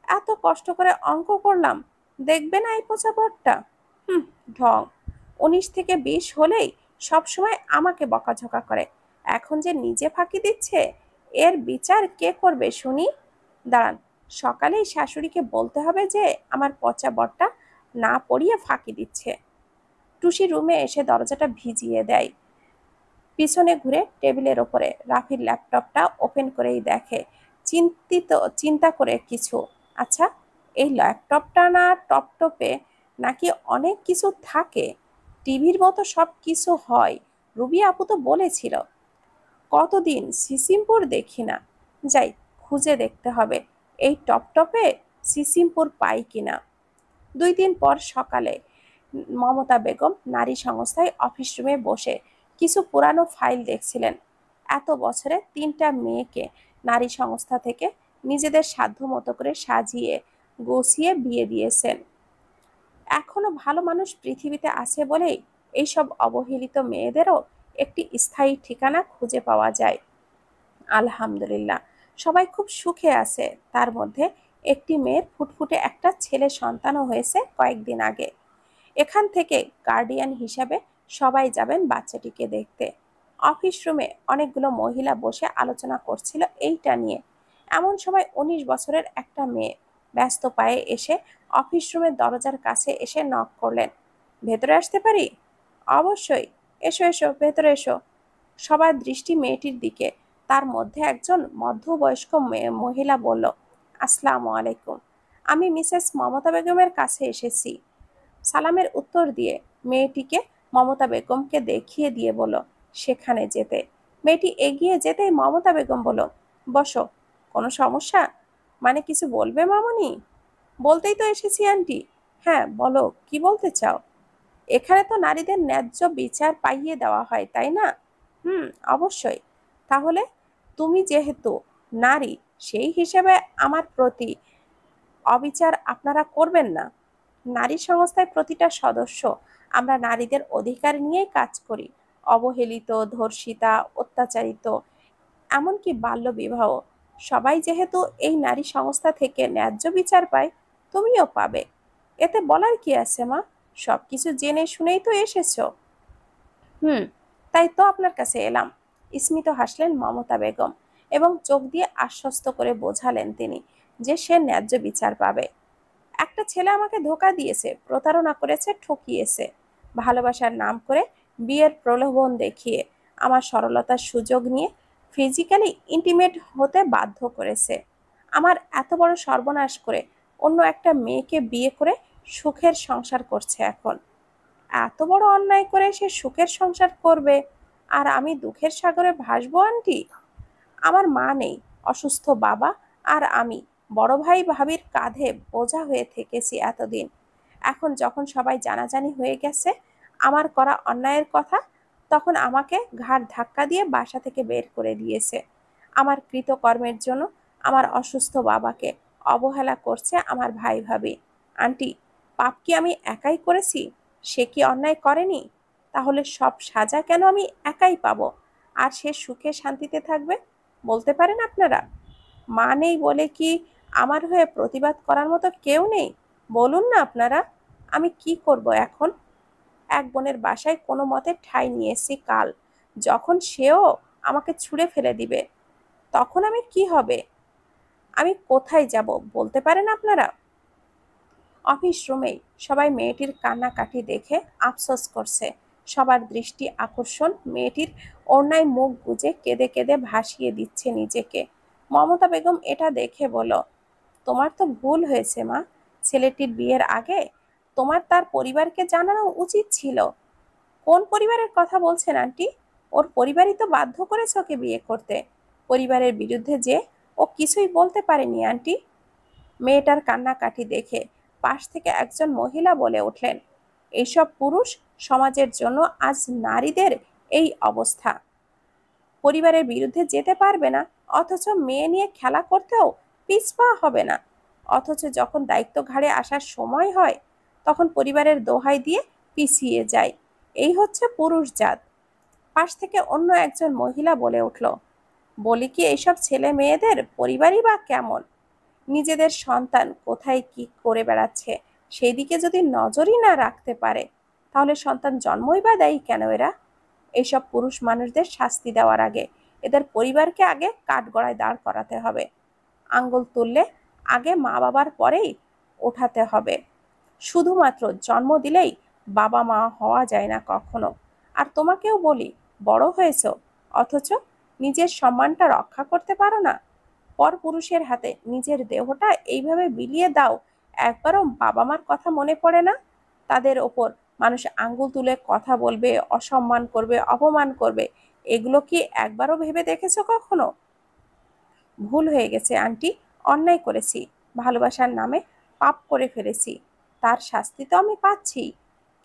এত কষ্ট করে অঙ্ক করলাম, দেখবে না এই পচা বরটা? হুম, ঢং। 19 থেকে 20 হলেই সবসময় আমাকে বকাঝকা করে, এখন যে নিজে ফাঁকি দিচ্ছে, এর বিচার কে করবে শুনি? দাঁড়ান, সকালেই শাশুড়িকে বলতে হবে যে আমার পচা বরটা না পড়িয়ে ফাঁকি দিচ্ছে। টুসি রুমে এসে দরজাটা ভিজিয়ে দেয়। পিছনে ঘুরে টেবিলের ওপরে রাফির ল্যাপটপটা ওপেন করেই দেখে। চিন্তা করে কিছু, আচ্ছা এই ল্যাপটপটা না টপটপে নাকি অনেক কিছু থাকে, টিভির মতো সব কিছু হয়। রুবি আপু তো বলেছিল। কতদিন সিসিমপুর দেখি না, যাই খুঁজে দেখতে হবে এই টপটপে সিসিমপুর পাই কিনা। 2 দিন পর সকালে মমতা বেগম নারী সংস্থায় অফিস রুমে বসে কিছু পুরানো ফাইল দেখছিলেন। এত বছরে 3টা মেয়েকে নারী সংস্থা থেকে নিজেদের সাধ্য মতো করে সাজিয়ে গুছিয়ে বিয়ে দিয়েছেন। এখনো ভালো মানুষ পৃথিবীতে আছে বলেই এইসব অবহেলিত মেয়েদেরও একটি স্থায়ী ঠিকানা খুঁজে পাওয়া যায়। আলহামদুলিল্লাহ, সবাই খুব সুখে আছে। তার মধ্যে একটি মেয়ের ফুটফুটে একটা ছেলে সন্তানও হয়েছে কয়েকদিন আগে। এখান থেকে গার্ডিয়ান হিসাবে সবাই যাবেন বাচ্চাটিকে দেখতে। অফিস রুমে অনেকগুলো মহিলা বসে আলোচনা করছিল এইটা নিয়ে। এমন সময় 19 বছরের একটা মেয়ে ব্যস্ত পায়ে এসে অফিস রুমের দরজার কাছে এসে নক করলেন। ভেতরে আসতে পারি? অবশ্যই, এসো এসো, ভেতরে এসো। সবার দৃষ্টি মেয়েটির দিকে। তার মধ্যে একজন মধ্যবয়স্ক মহিলা বলল, আসসালামু আলাইকুম, আমি মিসেস মমতা বেগমের কাছে এসেছি। সালামের উত্তর দিয়ে মেয়েটিকে মমতা বেগমকে দেখিয়ে দিয়ে বলল সেখানে যেতে। মেয়েটি এগিয়ে যেতেই মমতা বেগম বলল, বসো। কোনো সমস্যা? মানে কিছু বলবে মামুনি? বলতেই তো এসেছি আন্টি। হ্যাঁ বলো, কি বলতে চাও? এখানে তো নারীদের ন্যায্য বিচার পাইয়ে দেওয়া হয়, তাই না? হুম, অবশ্যই। তাহলে তুমি যেহেতু নারী, সেই হিসেবে আমার প্রতি অবিচার আপনারা করবেন না। নারী সংস্থায় প্রতিটা সদস্য আমরা নারীদের অধিকার নিয়েই কাজ করি। অবহেলিত, ধর্ষিতা, অত্যাচারিত, এমনকি বাল্যবিবাহ, সবাই যেহেতু এই নারী সংস্থা থেকে ন্যায্য বিচার পায়, তুমিও পাবে। এতে বলার কি আছে মা? সবকিছু জেনে শুনেই তো এসেছো। হুম, তাই তো আপনার কাছে এলাম। স্মিত হাসলেন মমতা বেগম এবং চোখ দিয়ে আশ্বস্ত করে বোঝালেন তিনি যে সে ন্যায্য বিচার পাবে। একটা ছেলে আমাকে ধোঁকা দিয়েছে, প্রতারণা করেছে, ঠকিয়েছে। ভালোবাসার নাম করে বিয়ের প্রলোভন দেখিয়ে আমার সরলতার সুযোগ নিয়ে ফিজিক্যালি ইন্টিমেট হতে বাধ্য করেছে। আমার এত বড় সর্বনাশ করে অন্য একটা মেয়েকে বিয়ে করে সুখের সংসার করছে এখন। এত বড় অন্যায় করে সে সুখের সংসার করবে আর আমি দুঃখের সাগরে ভাসবো আন্টি? আমার মা নেই, অসুস্থ বাবা, আর আমি বড় ভাই ভাবির কাঁধে বোঝা হয়ে থেকেছি এতদিন। এখন যখন সবাই জানাজানি হয়ে গেছে আমার করা অন্যায়ের কথা, তখন আমাকে ঘাড় ধাক্কা দিয়ে বাসা থেকে বের করে দিয়েছে। আমার কৃতকর্মের জন্য আমার অসুস্থ বাবাকে অবহেলা করছে আমার ভাই ভাবি। আন্টি, পাপ কি আমি একাই করেছি? সে কি অন্যায় করেনি? তাহলে সব সাজা কেন আমি একাই পাবো আর সে সুখে শান্তিতে থাকবে? বলতে পারেন আপনারা? মা নেই বলে কি আমার হয়ে প্রতিবাদ করার মতো কেউ নেই? বলুন না আপনারা, আমি কি করব এখন? এক বোনের বাসায় কোনো মতে ঠাঁই নিয়েছি কাল, যখন সেও আমাকে ছুঁড়ে ফেলে দিবে তখন আমি কি হবে? আমি কোথায় যাব বলতে পারেন আপনারা? অফিস রুমেই সবাই মেয়েটির কান্নাকাটি দেখে আফসোস করছে। সবার দৃষ্টি আকর্ষণ মেয়েটির ওড়নায় মুখ গুজে কেঁদে কেঁদে ভাসিয়ে দিচ্ছে নিজেকে। মমতা বেগম এটা দেখে বলল, তোমার তো ভুল হয়েছে মা। ছেলেটির বিয়ের আগে তোমার তার পরিবারকে জানানো উচিত ছিল। কোন পরিবারের কথা বলছেন আন্টি? ওর পরিবারই তো বাধ্য করেছে ওকে বিয়ে করতে। পরিবারের বিরুদ্ধে যে ও কিছুই বলতে পারেনি আন্টি। মেয়েটার কান্নাকাটি দেখে পাশ থেকে একজন মহিলা বলে উঠলেন, এইসব পুরুষ সমাজের জন্য আজ নারীদের এই অবস্থা। পরিবারের বিরুদ্ধে যেতে পারবে না, অথচ মেয়ে নিয়ে খেলা করতেও পিছপা হবে না। অথচ যখন দায়িত্ব ঘাড়ে আসার সময় হয় তখন পরিবারের দোহাই দিয়ে পিছিয়ে যায়। এই হচ্ছে পুরুষ জাত। পাশ থেকে অন্য একজন মহিলা বলে উঠল, বলি কি এইসব ছেলে মেয়েদের পরিবারই বা কেমন? নিজেদের সন্তান কোথায় কি করে বেড়াচ্ছে সেই দিকে যদি নজরই না রাখতে পারে, তাহলে সন্তান জন্মই বা দেয় কেন এরা? এইসব পুরুষ মানুষদের শাস্তি দেওয়ার আগে এদের পরিবারকে আগে কাঠগড়ায় দাঁড় করাতে হবে। আঙ্গুল তুললে আগে মা বাবার পরেই ওঠাতে হবে। শুধুমাত্র জন্ম দিলেই বাবা মা হওয়া যায় না কখনো। আর তোমাকেও বলি, বড় হয়েছো অথচ নিজের সম্মানটা রক্ষা করতে পারো না। পরপুরুষের হাতে নিজের দেহটা এইভাবে বিলিয়ে দাও, একবারও বাবা মার কথা মনে পড়ে না? তাদের ওপর মানুষ আঙ্গুল তুলে কথা বলবে, অসম্মান করবে, অপমান করবে, এগুলো কি একবারও ভেবে দেখেছো কখনো? ভুল হয়ে গেছে আন্টি, অন্যায় করেছি, ভালোবাসার নামে পাপ করে ফেলেছি, তার শাস্তি তো আমি পাচ্ছি,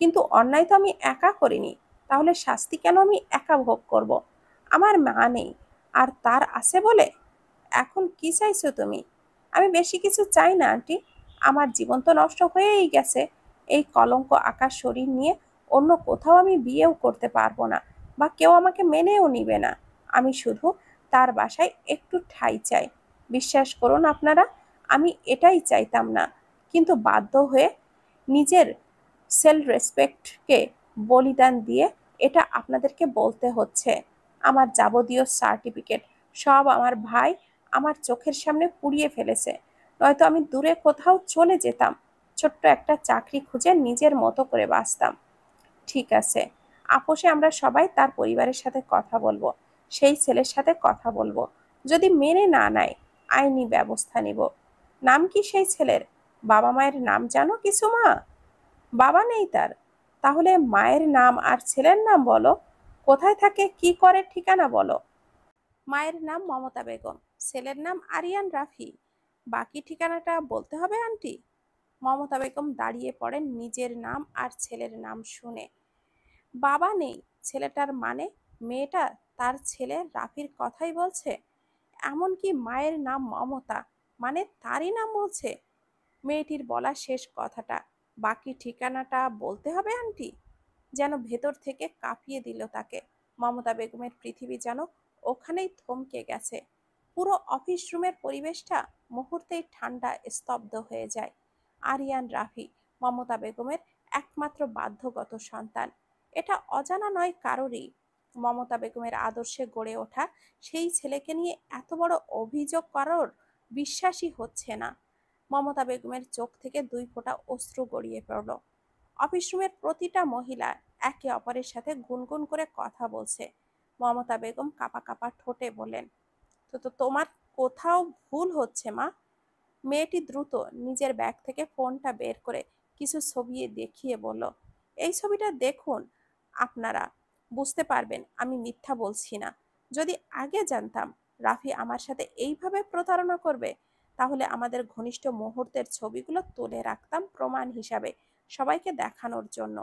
কিন্তু অন্যায় তো আমি একা করিনি, তাহলে শাস্তি কেন আমি একা ভোগ করব? আমার মা নেই, আর তার আছে বলে এখন কি চাইছো তুমি? আমি বেশি কিছু চাই না আন্টি, আমার জীবন তো নষ্ট হয়েই গেছে। এই কলঙ্ক আঁকা শরীর নিয়ে অন্য কোথাও আমি বিয়েও করতে পারবো না, বা কেউ আমাকে মেনেও নিবে না। আমি শুধু তার বাসায় একটু ঠাঁই চাই। বিশ্বাস করুন আপনারা, আমি এটাই চাইতাম না, কিন্তু বাধ্য হয়ে নিজের সেলফ রেসপেক্টকে বলিদান দিয়ে এটা আপনাদেরকে বলতে হচ্ছে। আমার যাবতীয় সার্টিফিকেট সব আমার ভাই আমার চোখের সামনে পুড়িয়ে ফেলেছে, নয়তো আমি দূরে কোথাও চলে যেতাম, ছোট্ট একটা চাকরি খুঁজে নিজের মতো করে বাঁচতাম। ঠিক আছে, আপোষে আমরা সবাই তার পরিবারের সাথে কথা বলবো, সেই ছেলের সাথে কথা বলবো। যদি মেনে না নেয়, আইনি ব্যবস্থা নিব। নাম কি সেই ছেলের? বাবা মায়ের নাম জানো কিছু মা? বাবা নেই তার? তাহলে মায়ের নাম আর ছেলের নাম বলো। কোথায় থাকে, কি করে, ঠিকানা বলো। মায়ের নাম মমতা বেগম, ছেলের নাম আরিয়ান রাফি। বাকি ঠিকানাটা বলতে হবে আন্টি? মমতা বেগম দাঁড়িয়ে পড়েন নিজের নাম আর ছেলের নাম শুনে। বাবা নেই ছেলেটার মানে মেয়েটা তার ছেলে রাফির কথাই বলছে? এমনকি মায়ের নাম মমতা, মানে তারই নাম বলছে? মেয়েটির বলা শেষ কথাটা, বাকি ঠিকানাটা বলতে হবে আন্টি, যেন ভেতর থেকে কাঁপিয়ে দিল তাকে। মমতা বেগমের পৃথিবী যেন ওখানেই থমকে গেছে। পুরো অফিস রুমের পরিবেশটা মুহূর্তেই ঠান্ডা স্তব্ধ হয়ে যায়। আরিয়ান রাফি মমতা বেগমের একমাত্র বাধ্যগত সন্তান, এটা অজানা নয় কারোরই। মমতা বেগমের আদর্শে গড়ে ওঠা সেই ছেলেকে নিয়ে এত বড় অভিযোগ কারোর বিশ্বাসই হচ্ছে না। মমতা বেগমের চোখ থেকে 2 ফোঁটা অশ্রু গড়িয়ে পড়ল। অফিস রুমের প্রতিটা মহিলা একে অপরের সাথে গুনগুন করে কথা বলছে। মমতা বেগম কাঁপা কাঁপা ঠোঁটে বলেন, তো তো তোমার কোথাও ভুল হচ্ছে মা। মেয়েটি দ্রুত নিজের ব্যাগ থেকে ফোনটা বের করে কিছু ছবি দেখিয়ে বলল, এই ছবিটা দেখুন, আপনারা বুঝতে পারবেন আমি মিথ্যা বলছি না। যদি আগে জানতাম রাফি আমার সাথে এইভাবে প্রতারণা করবে, তাহলে আমাদের ঘনিষ্ঠ মুহূর্তের ছবিগুলো তুলে রাখতাম প্রমাণ হিসাবে, সবাইকে দেখানোর জন্য।